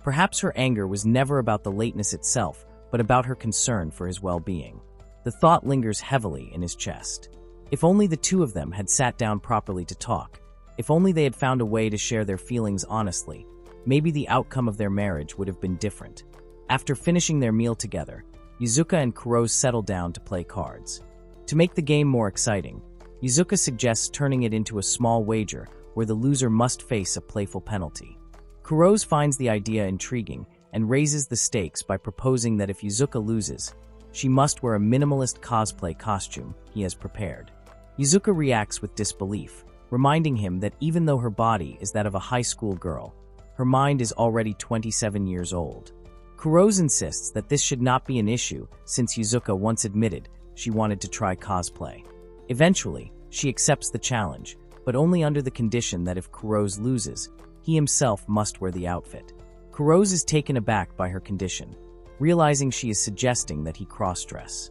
Perhaps her anger was never about the lateness itself, but about her concern for his well-being. The thought lingers heavily in his chest. If only the two of them had sat down properly to talk, if only they had found a way to share their feelings honestly, maybe the outcome of their marriage would have been different. After finishing their meal together, Yuzuka and Kurose settle down to play cards. To make the game more exciting, Yuzuka suggests turning it into a small wager where the loser must face a playful penalty. Kurose finds the idea intriguing and raises the stakes by proposing that if Yuzuka loses, she must wear a minimalist cosplay costume he has prepared. Yuzuka reacts with disbelief, reminding him that even though her body is that of a high school girl, her mind is already 27 years old. Kurose insists that this should not be an issue since Yuzuka once admitted she wanted to try cosplay. Eventually, she accepts the challenge, but only under the condition that if Kurose loses, he himself must wear the outfit. Kurose is taken aback by her condition, realizing she is suggesting that he cross-dress.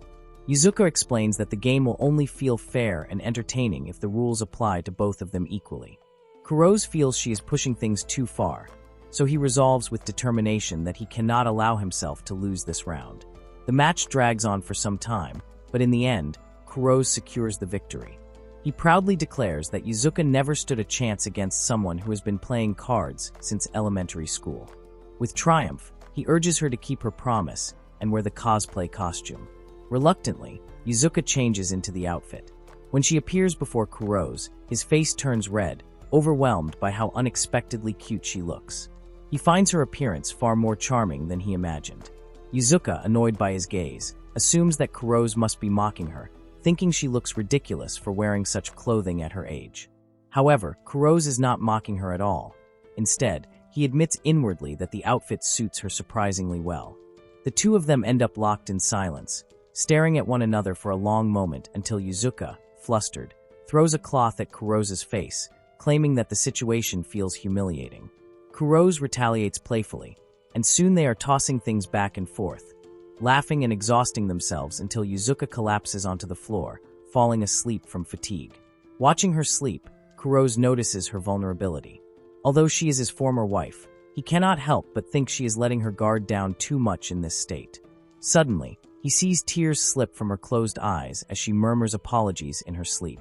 Yuzuka explains that the game will only feel fair and entertaining if the rules apply to both of them equally. Kurose feels she is pushing things too far, so he resolves with determination that he cannot allow himself to lose this round. The match drags on for some time, but in the end, Kurose secures the victory. He proudly declares that Yuzuka never stood a chance against someone who has been playing cards since elementary school. With triumph, he urges her to keep her promise and wear the cosplay costume. Reluctantly, Yuzuka changes into the outfit. When she appears before Kurose, his face turns red, overwhelmed by how unexpectedly cute she looks. He finds her appearance far more charming than he imagined. Yuzuka, annoyed by his gaze, assumes that Kurose must be mocking her, thinking she looks ridiculous for wearing such clothing at her age. However, Kurose is not mocking her at all. Instead, he admits inwardly that the outfit suits her surprisingly well. The two of them end up locked in silence, staring at one another for a long moment until Yuzuka, flustered, throws a cloth at Kurose's face, claiming that the situation feels humiliating. Kurose retaliates playfully, and soon they are tossing things back and forth, laughing and exhausting themselves until Yuzuka collapses onto the floor, falling asleep from fatigue. Watching her sleep, Kurose notices her vulnerability. Although she is his former wife, he cannot help but think she is letting her guard down too much in this state. Suddenly, he sees tears slip from her closed eyes as she murmurs apologies in her sleep.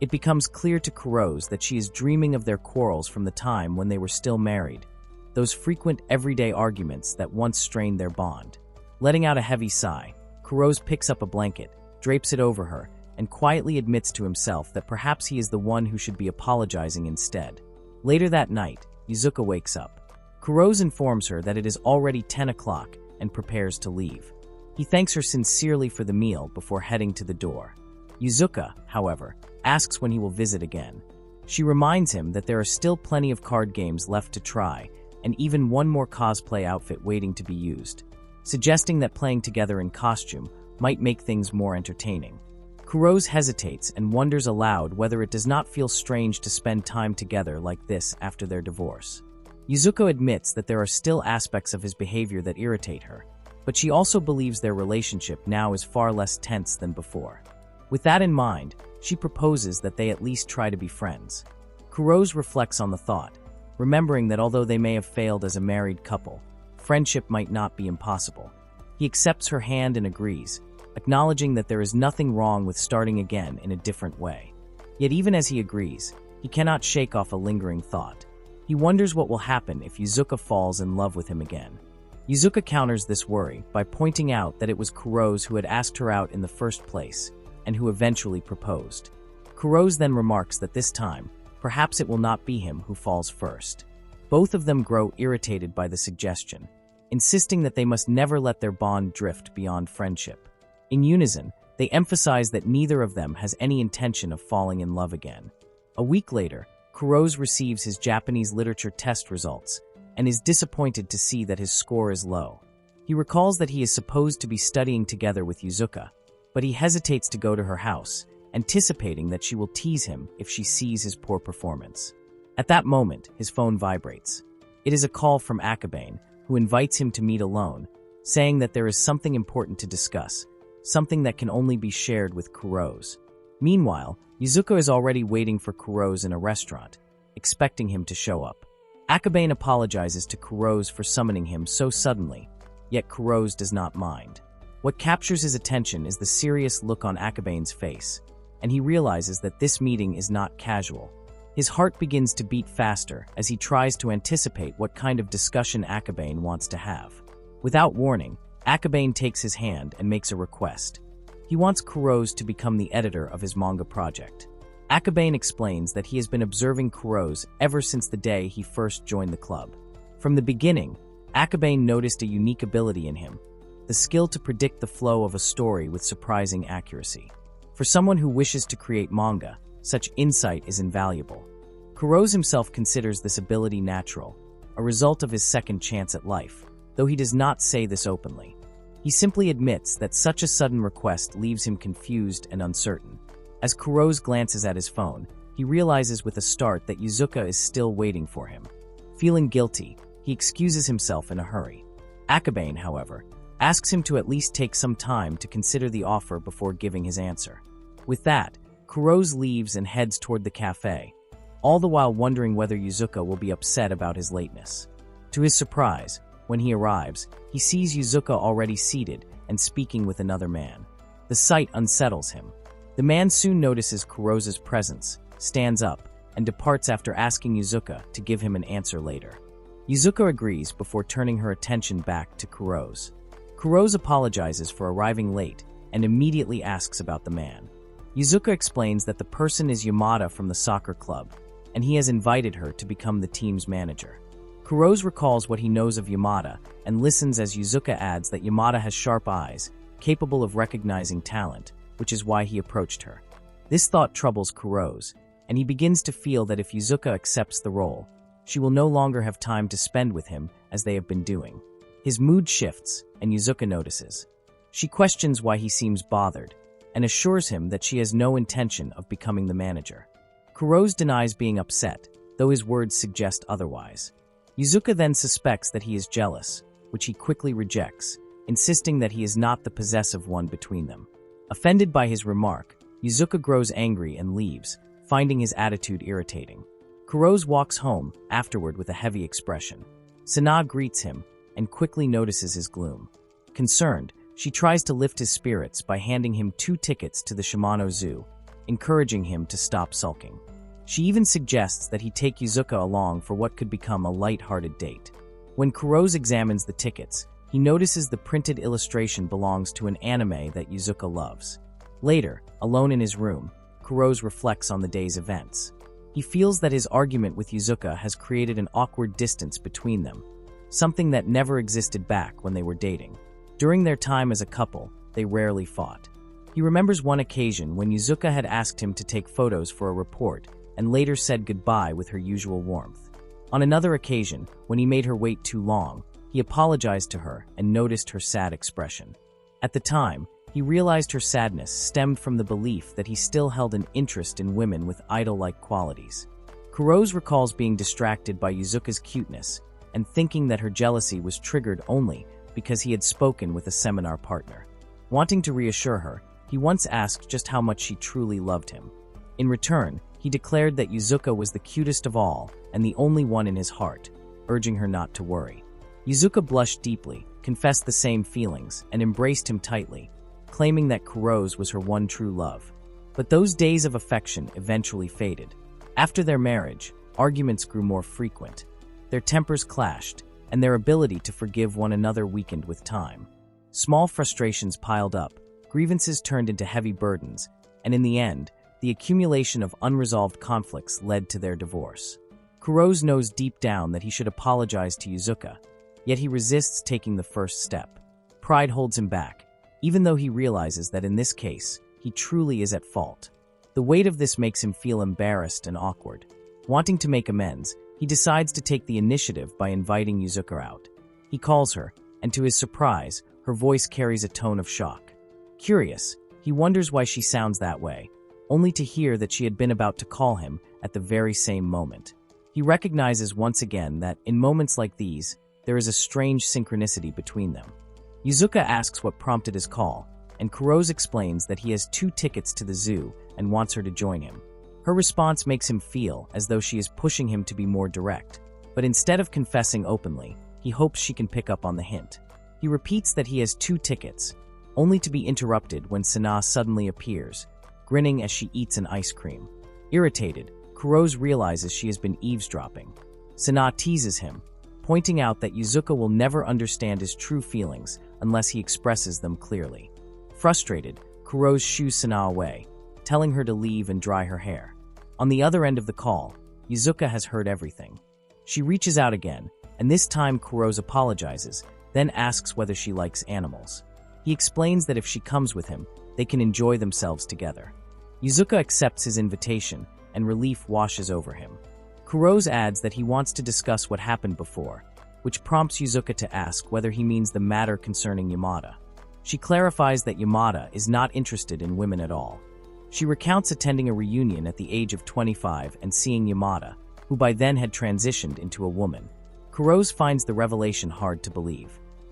It becomes clear to Kurose that she is dreaming of their quarrels from the time when they were still married, those frequent everyday arguments that once strained their bond. Letting out a heavy sigh, Kurose picks up a blanket, drapes it over her, and quietly admits to himself that perhaps he is the one who should be apologizing instead. Later that night, Yuzuka wakes up. Kurose informs her that it is already 10 o'clock and prepares to leave. He thanks her sincerely for the meal before heading to the door. Yuzuka, however, asks when he will visit again. She reminds him that there are still plenty of card games left to try and even one more cosplay outfit waiting to be used, suggesting that playing together in costume might make things more entertaining. Kurose hesitates and wonders aloud whether it does not feel strange to spend time together like this after their divorce. Yuzuka admits that there are still aspects of his behavior that irritate her, but she also believes their relationship now is far less tense than before. With that in mind, she proposes that they at least try to be friends. Kurose reflects on the thought, remembering that although they may have failed as a married couple, friendship might not be impossible. He accepts her hand and agrees, acknowledging that there is nothing wrong with starting again in a different way. Yet even as he agrees, he cannot shake off a lingering thought. He wonders what will happen if Yuzuka falls in love with him again. Yuzuka counters this worry by pointing out that it was Kurose who had asked her out in the first place, and who eventually proposed. Kurose then remarks that this time, perhaps it will not be him who falls first. Both of them grow irritated by the suggestion, insisting that they must never let their bond drift beyond friendship. In unison, they emphasize that neither of them has any intention of falling in love again. A week later, Kurose receives his Japanese literature test results and is disappointed to see that his score is low. He recalls that he is supposed to be studying together with Yuzuka, but he hesitates to go to her house, anticipating that she will tease him if she sees his poor performance. At that moment, his phone vibrates. It is a call from Akabane, who invites him to meet alone, saying that there is something important to discuss, something that can only be shared with Kurose. Meanwhile, Yuzuka is already waiting for Kurose in a restaurant, expecting him to show up. Akabane apologizes to Kurose for summoning him so suddenly, yet Kurose does not mind. What captures his attention is the serious look on Akabane's face, and he realizes that this meeting is not casual. His heart begins to beat faster as he tries to anticipate what kind of discussion Akabane wants to have. Without warning, Akabane takes his hand and makes a request. He wants Kuroz to become the editor of his manga project. Akabane explains that he has been observing Kuroz ever since the day he first joined the club. From the beginning, Akabane noticed a unique ability in him, the skill to predict the flow of a story with surprising accuracy. For someone who wishes to create manga, such insight is invaluable. Kuroz himself considers this ability natural, a result of his second chance at life, though he does not say this openly. He simply admits that such a sudden request leaves him confused and uncertain. As Kuroz glances at his phone, he realizes with a start that Yuzuka is still waiting for him. Feeling guilty, he excuses himself in a hurry. Akabane, however, asks him to at least take some time to consider the offer before giving his answer. With that, Kuroz leaves and heads toward the cafe, all the while wondering whether Yuzuka will be upset about his lateness. To his surprise, when he arrives, he sees Yuzuka already seated and speaking with another man. The sight unsettles him. The man soon notices Kuroz's presence, stands up, and departs after asking Yuzuka to give him an answer later. Yuzuka agrees before turning her attention back to Kuroz. Kuroz apologizes for arriving late and immediately asks about the man. Yuzuka explains that the person is Yamada from the soccer club, and he has invited her to become the team's manager. Kuroz recalls what he knows of Yamada and listens as Yuzuka adds that Yamada has sharp eyes, capable of recognizing talent, which is why he approached her. This thought troubles Kuroz, and he begins to feel that if Yuzuka accepts the role, she will no longer have time to spend with him as they have been doing. His mood shifts, and Yuzuka notices. She questions why he seems bothered, and assures him that she has no intention of becoming the manager. Kuroz denies being upset, though his words suggest otherwise. Yuzuka then suspects that he is jealous, which he quickly rejects, insisting that he is not the possessive one between them. Offended by his remark, Yuzuka grows angry and leaves, finding his attitude irritating. Kuroz walks home, afterward with a heavy expression. Sana greets him, and quickly notices his gloom. Concerned, she tries to lift his spirits by handing him 2 tickets to the Shimano Zoo, encouraging him to stop sulking. She even suggests that he take Yuzuka along for what could become a light-hearted date. When Kuroz examines the tickets, he notices the printed illustration belongs to an anime that Yuzuka loves. Later, alone in his room, Kuroz reflects on the day's events. He feels that his argument with Yuzuka has created an awkward distance between them, something that never existed back when they were dating. During their time as a couple, they rarely fought. He remembers one occasion when Yuzuka had asked him to take photos for a report and later said goodbye with her usual warmth. On another occasion, when he made her wait too long, he apologized to her and noticed her sad expression. At the time, he realized her sadness stemmed from the belief that he still held an interest in women with idol-like qualities. Kuroz recalls being distracted by Yuzuka's cuteness and thinking that her jealousy was triggered only because he had spoken with a seminar partner. Wanting to reassure her, he once asked just how much she truly loved him. In return, he declared that Yuzuka was the cutest of all and the only one in his heart, urging her not to worry. Yuzuka blushed deeply, confessed the same feelings, and embraced him tightly, claiming that Kuroz was her one true love. But those days of affection eventually faded. After their marriage, arguments grew more frequent. Their tempers clashed, and their ability to forgive one another weakened with time. Small frustrations piled up, grievances turned into heavy burdens, and in the end, the accumulation of unresolved conflicts led to their divorce. Kuroz knows deep down that he should apologize to Yuzuka, yet he resists taking the first step. Pride holds him back, even though he realizes that in this case, he truly is at fault. The weight of this makes him feel embarrassed and awkward. Wanting to make amends, he decides to take the initiative by inviting Yuzuka out. He calls her, and to his surprise, her voice carries a tone of shock. Curious, he wonders why she sounds that way, only to hear that she had been about to call him at the very same moment. He recognizes once again that, in moments like these, there is a strange synchronicity between them. Yuzuka asks what prompted his call, and Kuroz explains that he has 2 tickets to the zoo and wants her to join him. Her response makes him feel as though she is pushing him to be more direct, but instead of confessing openly, he hopes she can pick up on the hint. He repeats that he has 2 tickets, only to be interrupted when Sana suddenly appears, grinning as she eats an ice cream. Irritated, Kuroz realizes she has been eavesdropping. Sana teases him, pointing out that Yuzuka will never understand his true feelings unless he expresses them clearly. Frustrated, Kuro's shoos Sana away, telling her to leave and dry her hair. On the other end of the call, Yuzuka has heard everything. She reaches out again, and this time Kuro's apologizes, then asks whether she likes animals. He explains that if she comes with him, they can enjoy themselves together. Yuzuka accepts his invitation, and relief washes over him. Kuro's adds that he wants to discuss what happened before, which prompts Yuzuka to ask whether he means the matter concerning Yamada. She clarifies that Yamada is not interested in women at all. She recounts attending a reunion at the age of 25 and seeing Yamada, who by then had transitioned into a woman. Kuro's finds the revelation hard to believe.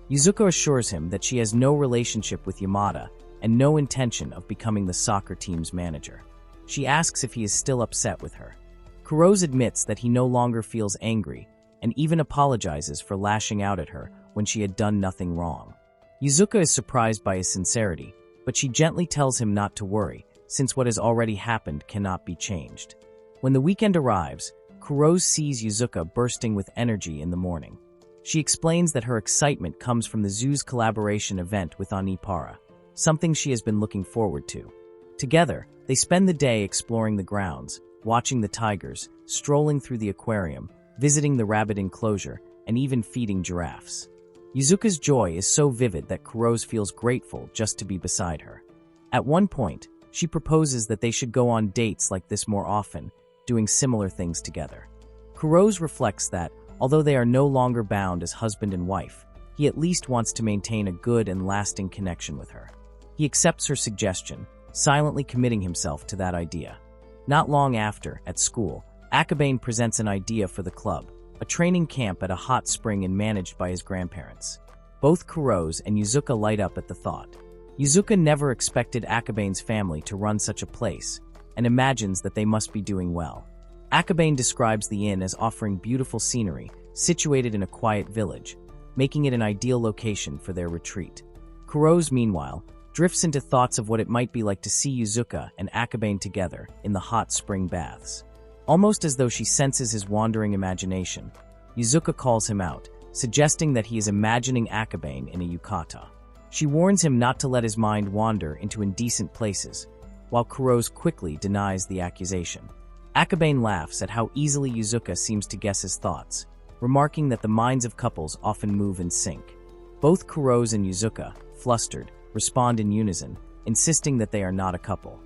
Yuzuka assures him that she has no relationship with Yamada and no intention of becoming the soccer team's manager. She asks if he is still upset with her. Kuro's admits that he no longer feels angry and even apologizes for lashing out at her when she had done nothing wrong. Yuzuka is surprised by his sincerity, but she gently tells him not to worry, since what has already happened cannot be changed. When the weekend arrives, Kuro sees Yuzuka bursting with energy in the morning. She explains that her excitement comes from the zoo's collaboration event with Anipara, something she has been looking forward to. Together, they spend the day exploring the grounds, watching the tigers, strolling through the aquarium, visiting the rabbit enclosure, and even feeding giraffes. Yuzuka's joy is so vivid that Kuro feels grateful just to be beside her. At one point, she proposes that they should go on dates like this more often, doing similar things together. Kuro reflects that, although they are no longer bound as husband and wife, he at least wants to maintain a good and lasting connection with her. He accepts her suggestion, silently committing himself to that idea. Not long after, at school, Akabane presents an idea for the club, a training camp at a hot spring and managed by his grandparents. Both Kuro and Yuzuka light up at the thought. Yuzuka never expected Akabane's family to run such a place, and imagines that they must be doing well. Akabane describes the inn as offering beautiful scenery, situated in a quiet village, making it an ideal location for their retreat. Kuro, meanwhile, drifts into thoughts of what it might be like to see Yuzuka and Akabane together in the hot spring baths. Almost as though she senses his wandering imagination, Yuzuka calls him out, suggesting that he is imagining Akabane in a yukata. She warns him not to let his mind wander into indecent places, while Kuro quickly denies the accusation. Akabane laughs at how easily Yuzuka seems to guess his thoughts, remarking that the minds of couples often move in sync. Both Kuro and Yuzuka, flustered, respond in unison, insisting that they are not a couple.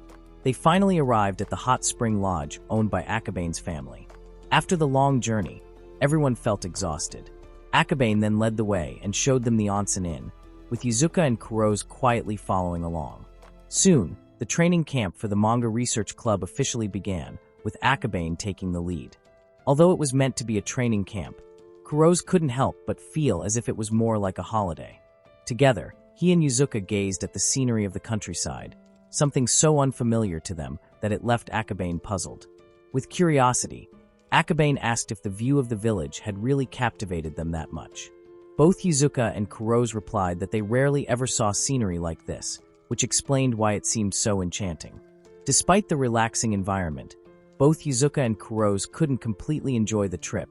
They finally arrived at the hot spring lodge owned by Akabane's family. After the long journey, everyone felt exhausted. Akabane then led the way and showed them the onsen inn, with Yuzuka and Kuro quietly following along. Soon, the training camp for the Manga Research Club officially began, with Akabane taking the lead. Although it was meant to be a training camp, Kuro couldn't help but feel as if it was more like a holiday. Together, he and Yuzuka gazed at the scenery of the countryside, something so unfamiliar to them that it left Akabane puzzled. With curiosity, Akabane asked if the view of the village had really captivated them that much. Both Yuzuka and Kuro replied that they rarely ever saw scenery like this, which explained why it seemed so enchanting. Despite the relaxing environment, both Yuzuka and Kuro couldn't completely enjoy the trip,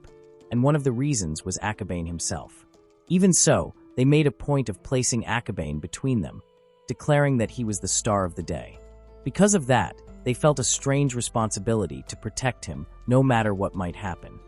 and one of the reasons was Akabane himself. Even so, they made a point of placing Akabane between them, declaring that he was the star of the day. Because of that, they felt a strange responsibility to protect him no matter what might happen.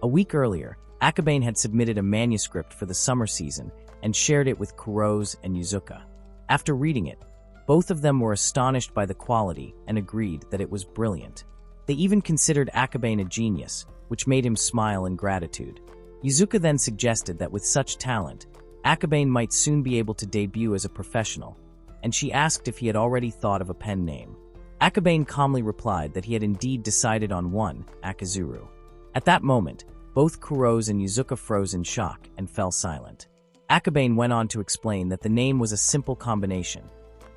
A week earlier, Akabane had submitted a manuscript for the summer season and shared it with Kuro and Yuzuka. After reading it, both of them were astonished by the quality and agreed that it was brilliant. They even considered Akabane a genius, which made him smile in gratitude. Yuzuka then suggested that with such talent, Akabane might soon be able to debut as a professional, and she asked if he had already thought of a pen name. Akabane calmly replied that he had indeed decided on one, Akazuru. At that moment, both Kuro and Yuzuka froze in shock and fell silent. Akabane went on to explain that the name was a simple combination,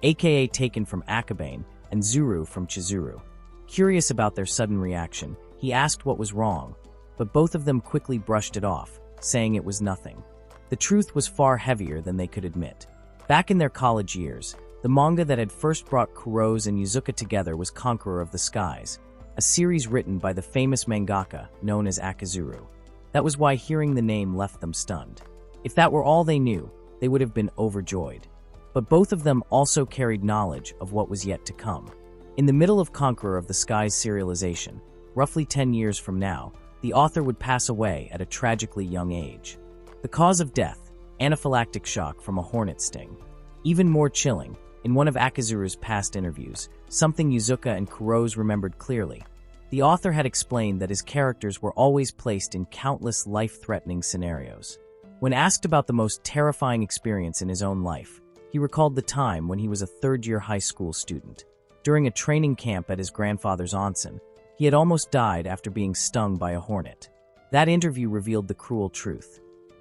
aka taken from Akabane and Zuru from Chizuru. Curious about their sudden reaction, he asked what was wrong, but both of them quickly brushed it off, saying it was nothing. The truth was far heavier than they could admit. Back in their college years, the manga that had first brought Kuro and Yuzuka together was Conqueror of the Skies, a series written by the famous mangaka known as Akazuru. That was why hearing the name left them stunned. If that were all they knew, they would have been overjoyed. But both of them also carried knowledge of what was yet to come. In the middle of Conqueror of the Skies serialization, roughly 10 years from now, the author would pass away at a tragically young age. The cause of death, anaphylactic shock from a hornet sting. Even more chilling, in one of Akizura's past interviews, something Yuzuka and Kurose remembered clearly. The author had explained that his characters were always placed in countless life-threatening scenarios. When asked about the most terrifying experience in his own life, he recalled the time when he was a third-year high school student. During a training camp at his grandfather's onsen, he had almost died after being stung by a hornet. That interview revealed the cruel truth.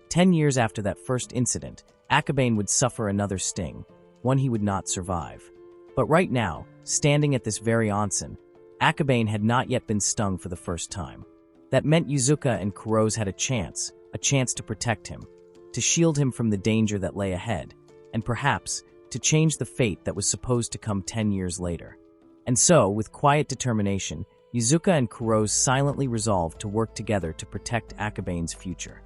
10 years after that first incident, Akabane would suffer another sting, one he would not survive. But right now, standing at this very onsen, Akabane had not yet been stung for the first time. That meant Yuzuka and Kurose had a chance to protect him, to shield him from the danger that lay ahead, and perhaps to change the fate that was supposed to come 10 years later. And so, with quiet determination, Yuzuka and Kurose silently resolved to work together to protect Akabane's future.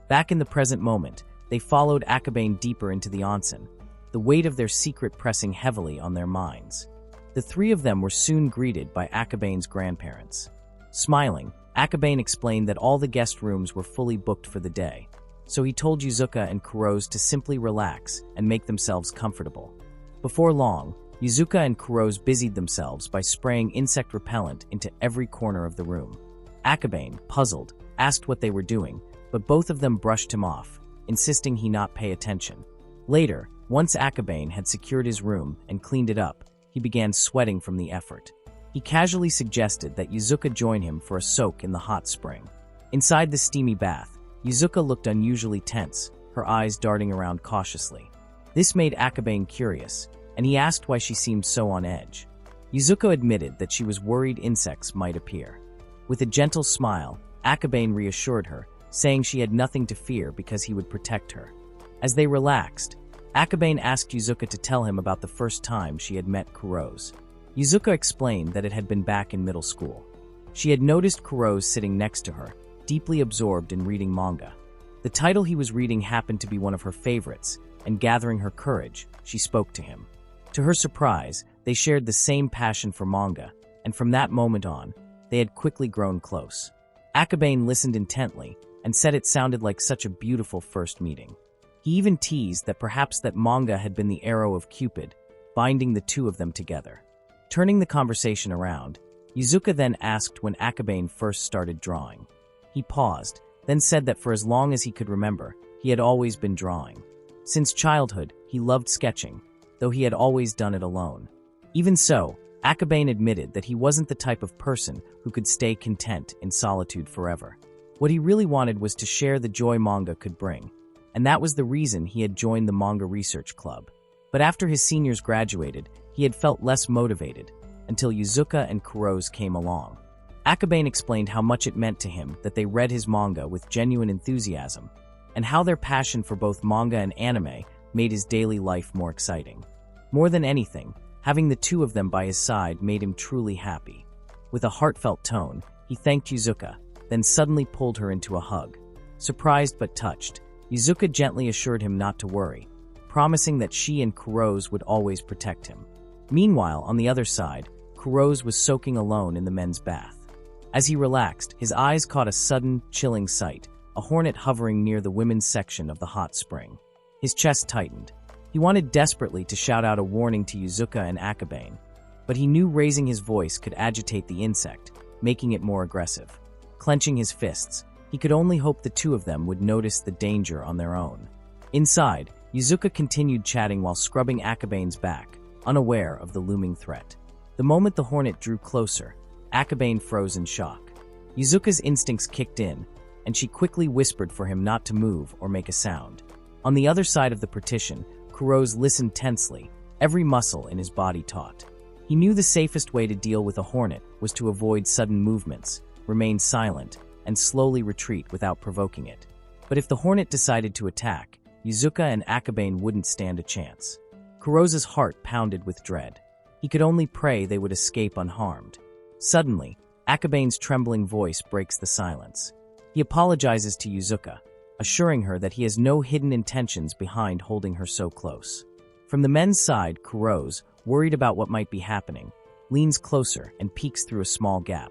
Back in the present moment, they followed Akabane deeper into the onsen, the weight of their secret pressing heavily on their minds. The three of them were soon greeted by Akabane's grandparents. Smiling, Akabane explained that all the guest rooms were fully booked for the day, so he told Yuzuka and Kurose to simply relax and make themselves comfortable. Before long, Yuzuka and Kurose busied themselves by spraying insect repellent into every corner of the room. Akabane, puzzled, asked what they were doing, but both of them brushed him off, insisting he not pay attention. Later, once Akabane had secured his room and cleaned it up, he began sweating from the effort. He casually suggested that Yuzuka join him for a soak in the hot spring. Inside the steamy bath, Yuzuka looked unusually tense, her eyes darting around cautiously. This made Akabane curious, and he asked why she seemed so on edge. Yuzuka admitted that she was worried insects might appear. With a gentle smile, Akabane reassured her, saying she had nothing to fear because he would protect her. As they relaxed, Akabane asked Yuzuka to tell him about the first time she had met Kurose. Yuzuka explained that it had been back in middle school. She had noticed Kurose sitting next to her, deeply absorbed in reading manga. The title he was reading happened to be one of her favorites, and gathering her courage, she spoke to him. To her surprise, they shared the same passion for manga, and from that moment on, they had quickly grown close. Akabane listened intently, and said it sounded like such a beautiful first meeting. He even teased that perhaps that manga had been the arrow of Cupid, binding the two of them together. Turning the conversation around, Yuzuka then asked when Akabane first started drawing. He paused, then said that for as long as he could remember, he had always been drawing. Since childhood, he loved sketching, though he had always done it alone. Even so, Akabane admitted that he wasn't the type of person who could stay content in solitude forever. What he really wanted was to share the joy manga could bring, and that was the reason he had joined the manga research club. But after his seniors graduated, he had felt less motivated, until Yuzuka and Kurose came along. Akabane explained how much it meant to him that they read his manga with genuine enthusiasm, and how their passion for both manga and anime made his daily life more exciting. More than anything, having the two of them by his side made him truly happy. With a heartfelt tone, he thanked Yuzuka, then suddenly pulled her into a hug. Surprised but touched, Yuzuka gently assured him not to worry, promising that she and Kurose would always protect him. Meanwhile, on the other side, Kurose was soaking alone in the men's bath. As he relaxed, his eyes caught a sudden, chilling sight, a hornet hovering near the women's section of the hot spring. His chest tightened. He wanted desperately to shout out a warning to Yuzuka and Akabane, but he knew raising his voice could agitate the insect, making it more aggressive. Clenching his fists, he could only hope the two of them would notice the danger on their own. Inside, Yuzuka continued chatting while scrubbing Akabane's back, unaware of the looming threat. The moment the hornet drew closer, Akabane froze in shock. Yuzuka's instincts kicked in, and she quickly whispered for him not to move or make a sound. On the other side of the partition, Kurose listened tensely, every muscle in his body taut. He knew the safest way to deal with a hornet was to avoid sudden movements, remain silent, and slowly retreat without provoking it. But if the hornet decided to attack, Yuzuka and Akabane wouldn't stand a chance. Kurose's heart pounded with dread. He could only pray they would escape unharmed. Suddenly, Akabane's trembling voice breaks the silence. He apologizes to Yuzuka, assuring her that he has no hidden intentions behind holding her so close. From the men's side, Kuroz, worried about what might be happening, leans closer and peeks through a small gap.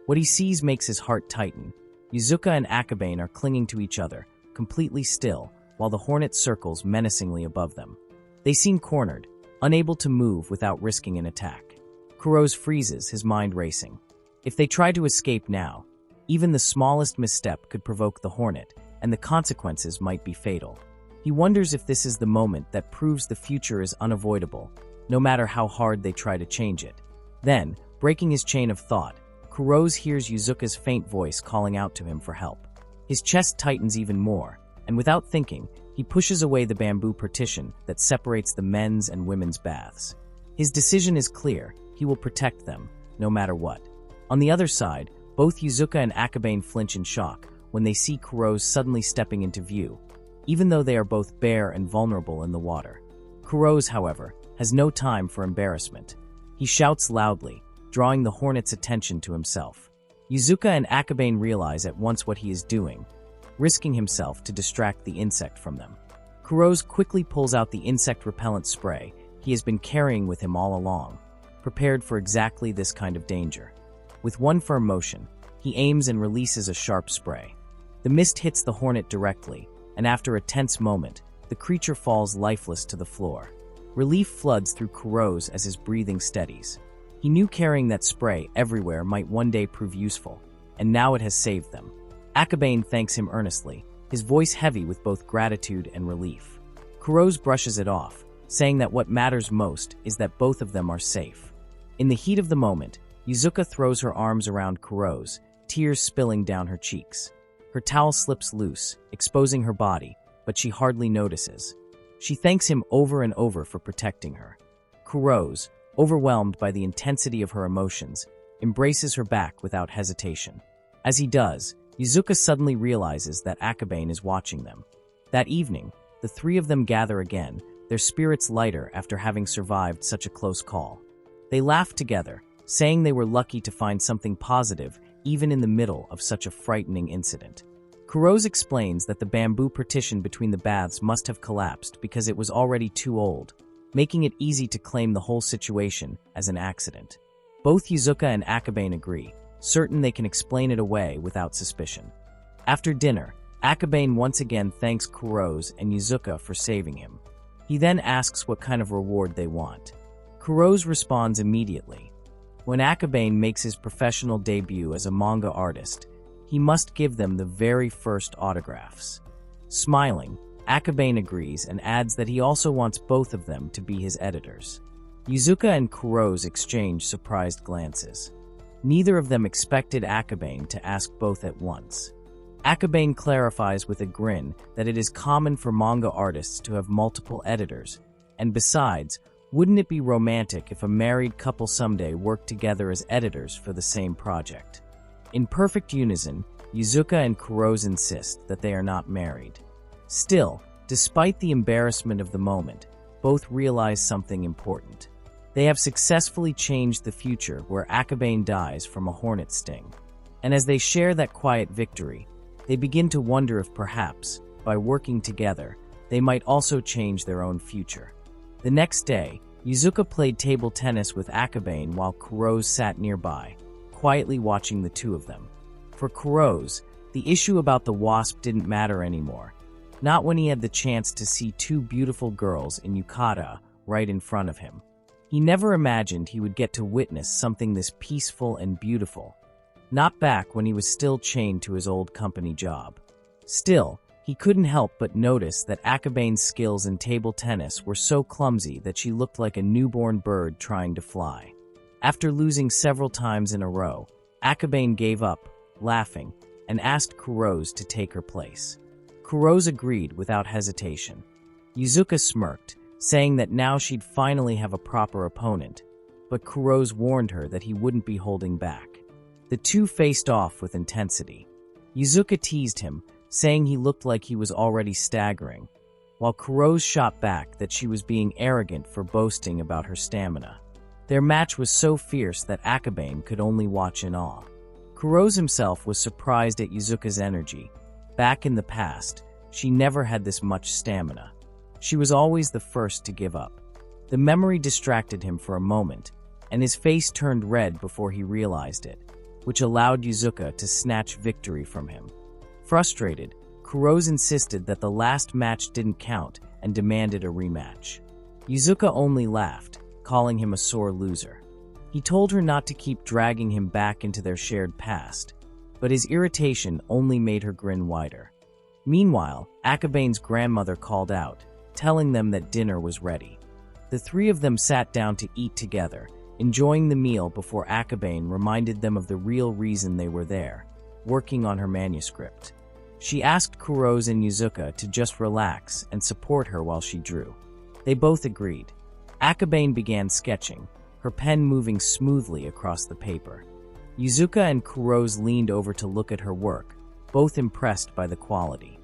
What he sees makes his heart tighten. Yuzuka and Akabane are clinging to each other, completely still, while the hornet circles menacingly above them. They seem cornered, unable to move without risking an attack. Kuroz freezes, his mind racing. If they try to escape now, even the smallest misstep could provoke the hornet, and the consequences might be fatal. He wonders if this is the moment that proves the future is unavoidable, no matter how hard they try to change it. Then, breaking his chain of thought, Kuroz hears Yuzuka's faint voice calling out to him for help. His chest tightens even more, and without thinking, he pushes away the bamboo partition that separates the men's and women's baths. His decision is clear: he will protect them, no matter what. On the other side, both Yuzuka and Akabane flinch in shock when they see Kuroz suddenly stepping into view, even though they are both bare and vulnerable in the water. Kuroz, however, has no time for embarrassment. He shouts loudly, drawing the hornet's attention to himself. Yuzuka and Akabane realize at once what he is doing, risking himself to distract the insect from them. Kuroz quickly pulls out the insect repellent spray he has been carrying with him all along, prepared for exactly this kind of danger. With one firm motion, he aims and releases a sharp spray. The mist hits the hornet directly, and after a tense moment, the creature falls lifeless to the floor. Relief floods through Kuroz as his breathing steadies. He knew carrying that spray everywhere might one day prove useful, and now it has saved them. Akabane thanks him earnestly, his voice heavy with both gratitude and relief. Kuroz brushes it off, saying that what matters most is that both of them are safe. In the heat of the moment, Yuzuka throws her arms around Kuroz, tears spilling down her cheeks. Her towel slips loose, exposing her body, but she hardly notices. She thanks him over and over for protecting her. Kuroz, overwhelmed by the intensity of her emotions, embraces her back without hesitation. As he does, Yuzuka suddenly realizes that Akabane is watching them. That evening, the three of them gather again, their spirits lighter after having survived such a close call. They laugh together, saying they were lucky to find something positive even in the middle of such a frightening incident. Kuroz explains that the bamboo partition between the baths must have collapsed because it was already too old, making it easy to claim the whole situation as an accident. Both Yuzuka and Akabane agree, certain they can explain it away without suspicion. After dinner, Akabane once again thanks Kuroz and Yuzuka for saving him. He then asks what kind of reward they want. Kuroz responds immediately. When Akabane makes his professional debut as a manga artist, he must give them the very first autographs. Smiling, Akabane agrees and adds that he also wants both of them to be his editors. Yuzuka and Kuroz exchange surprised glances. Neither of them expected Akabane to ask both at once. Akabane clarifies with a grin that it is common for manga artists to have multiple editors, and besides, wouldn't it be romantic if a married couple someday worked together as editors for the same project? In perfect unison, Yuzuka and Kuroz insist that they are not married. Still, despite the embarrassment of the moment, both realize something important. They have successfully changed the future where Akabane dies from a hornet sting. And as they share that quiet victory, they begin to wonder if perhaps, by working together, they might also change their own future. The next day, Yuzuka played table tennis with Akabane while Kuroz sat nearby, quietly watching the two of them. For Kuroz, the issue about the wasp didn't matter anymore, not when he had the chance to see two beautiful girls in yukata right in front of him. He never imagined he would get to witness something this peaceful and beautiful, not back when he was still chained to his old company job. Still, he couldn't help but notice that Akabane's skills in table tennis were so clumsy that she looked like a newborn bird trying to fly. After losing several times in a row, Akabane gave up, laughing, and asked Kuroz to take her place. Kuroz agreed without hesitation. Yuzuka smirked, saying that now she'd finally have a proper opponent, but Kuroz warned her that he wouldn't be holding back. The two faced off with intensity. Yuzuka teased him, saying he looked like he was already staggering, while Kuroz shot back that she was being arrogant for boasting about her stamina. Their match was so fierce that Akabane could only watch in awe. Kuroz himself was surprised at Yuzuka's energy. Back in the past, she never had this much stamina. She was always the first to give up. The memory distracted him for a moment, and his face turned red before he realized it, which allowed Yuzuka to snatch victory from him. Frustrated, Kuroz insisted that the last match didn't count and demanded a rematch. Yuzuka only laughed, calling him a sore loser. He told her not to keep dragging him back into their shared past, but his irritation only made her grin wider. Meanwhile, Akabane's grandmother called out, telling them that dinner was ready. The three of them sat down to eat together, enjoying the meal before Akabane reminded them of the real reason they were there, working on her manuscript. She asked Kuroz and Yuzuka to just relax and support her while she drew. They both agreed. Akabane began sketching, her pen moving smoothly across the paper. Yuzuka and Kuroz leaned over to look at her work, both impressed by the quality.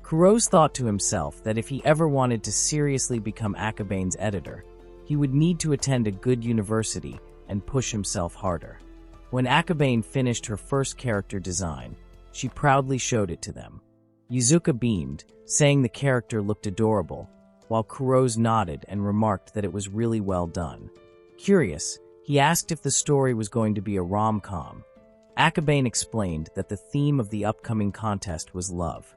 Kuroz thought to himself that if he ever wanted to seriously become Akabane's editor, he would need to attend a good university and push himself harder. When Akabane finished her first character design, she proudly showed it to them. Yuzuka beamed, saying the character looked adorable, while Kuroz nodded and remarked that it was really well done. Curious, he asked if the story was going to be a rom-com. Akabane explained that the theme of the upcoming contest was love.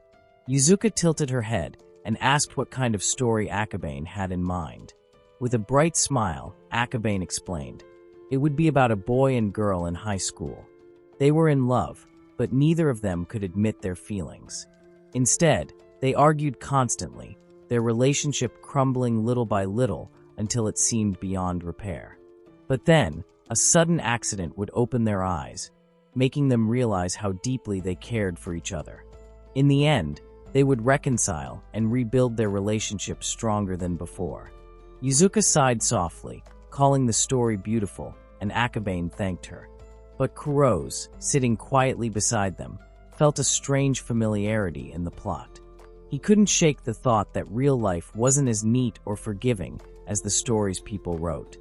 Yuzuka tilted her head and asked what kind of story Akabane had in mind. With a bright smile, Akabane explained, it would be about a boy and girl in high school. They were in love, but neither of them could admit their feelings. Instead, they argued constantly, their relationship crumbling little by little until it seemed beyond repair. But then, a sudden accident would open their eyes, making them realize how deeply they cared for each other. In the end, they would reconcile and rebuild their relationship stronger than before. Yuzuka sighed softly, calling the story beautiful, and Akabane thanked her. But Kuroz, sitting quietly beside them, felt a strange familiarity in the plot. He couldn't shake the thought that real life wasn't as neat or forgiving as the stories people wrote.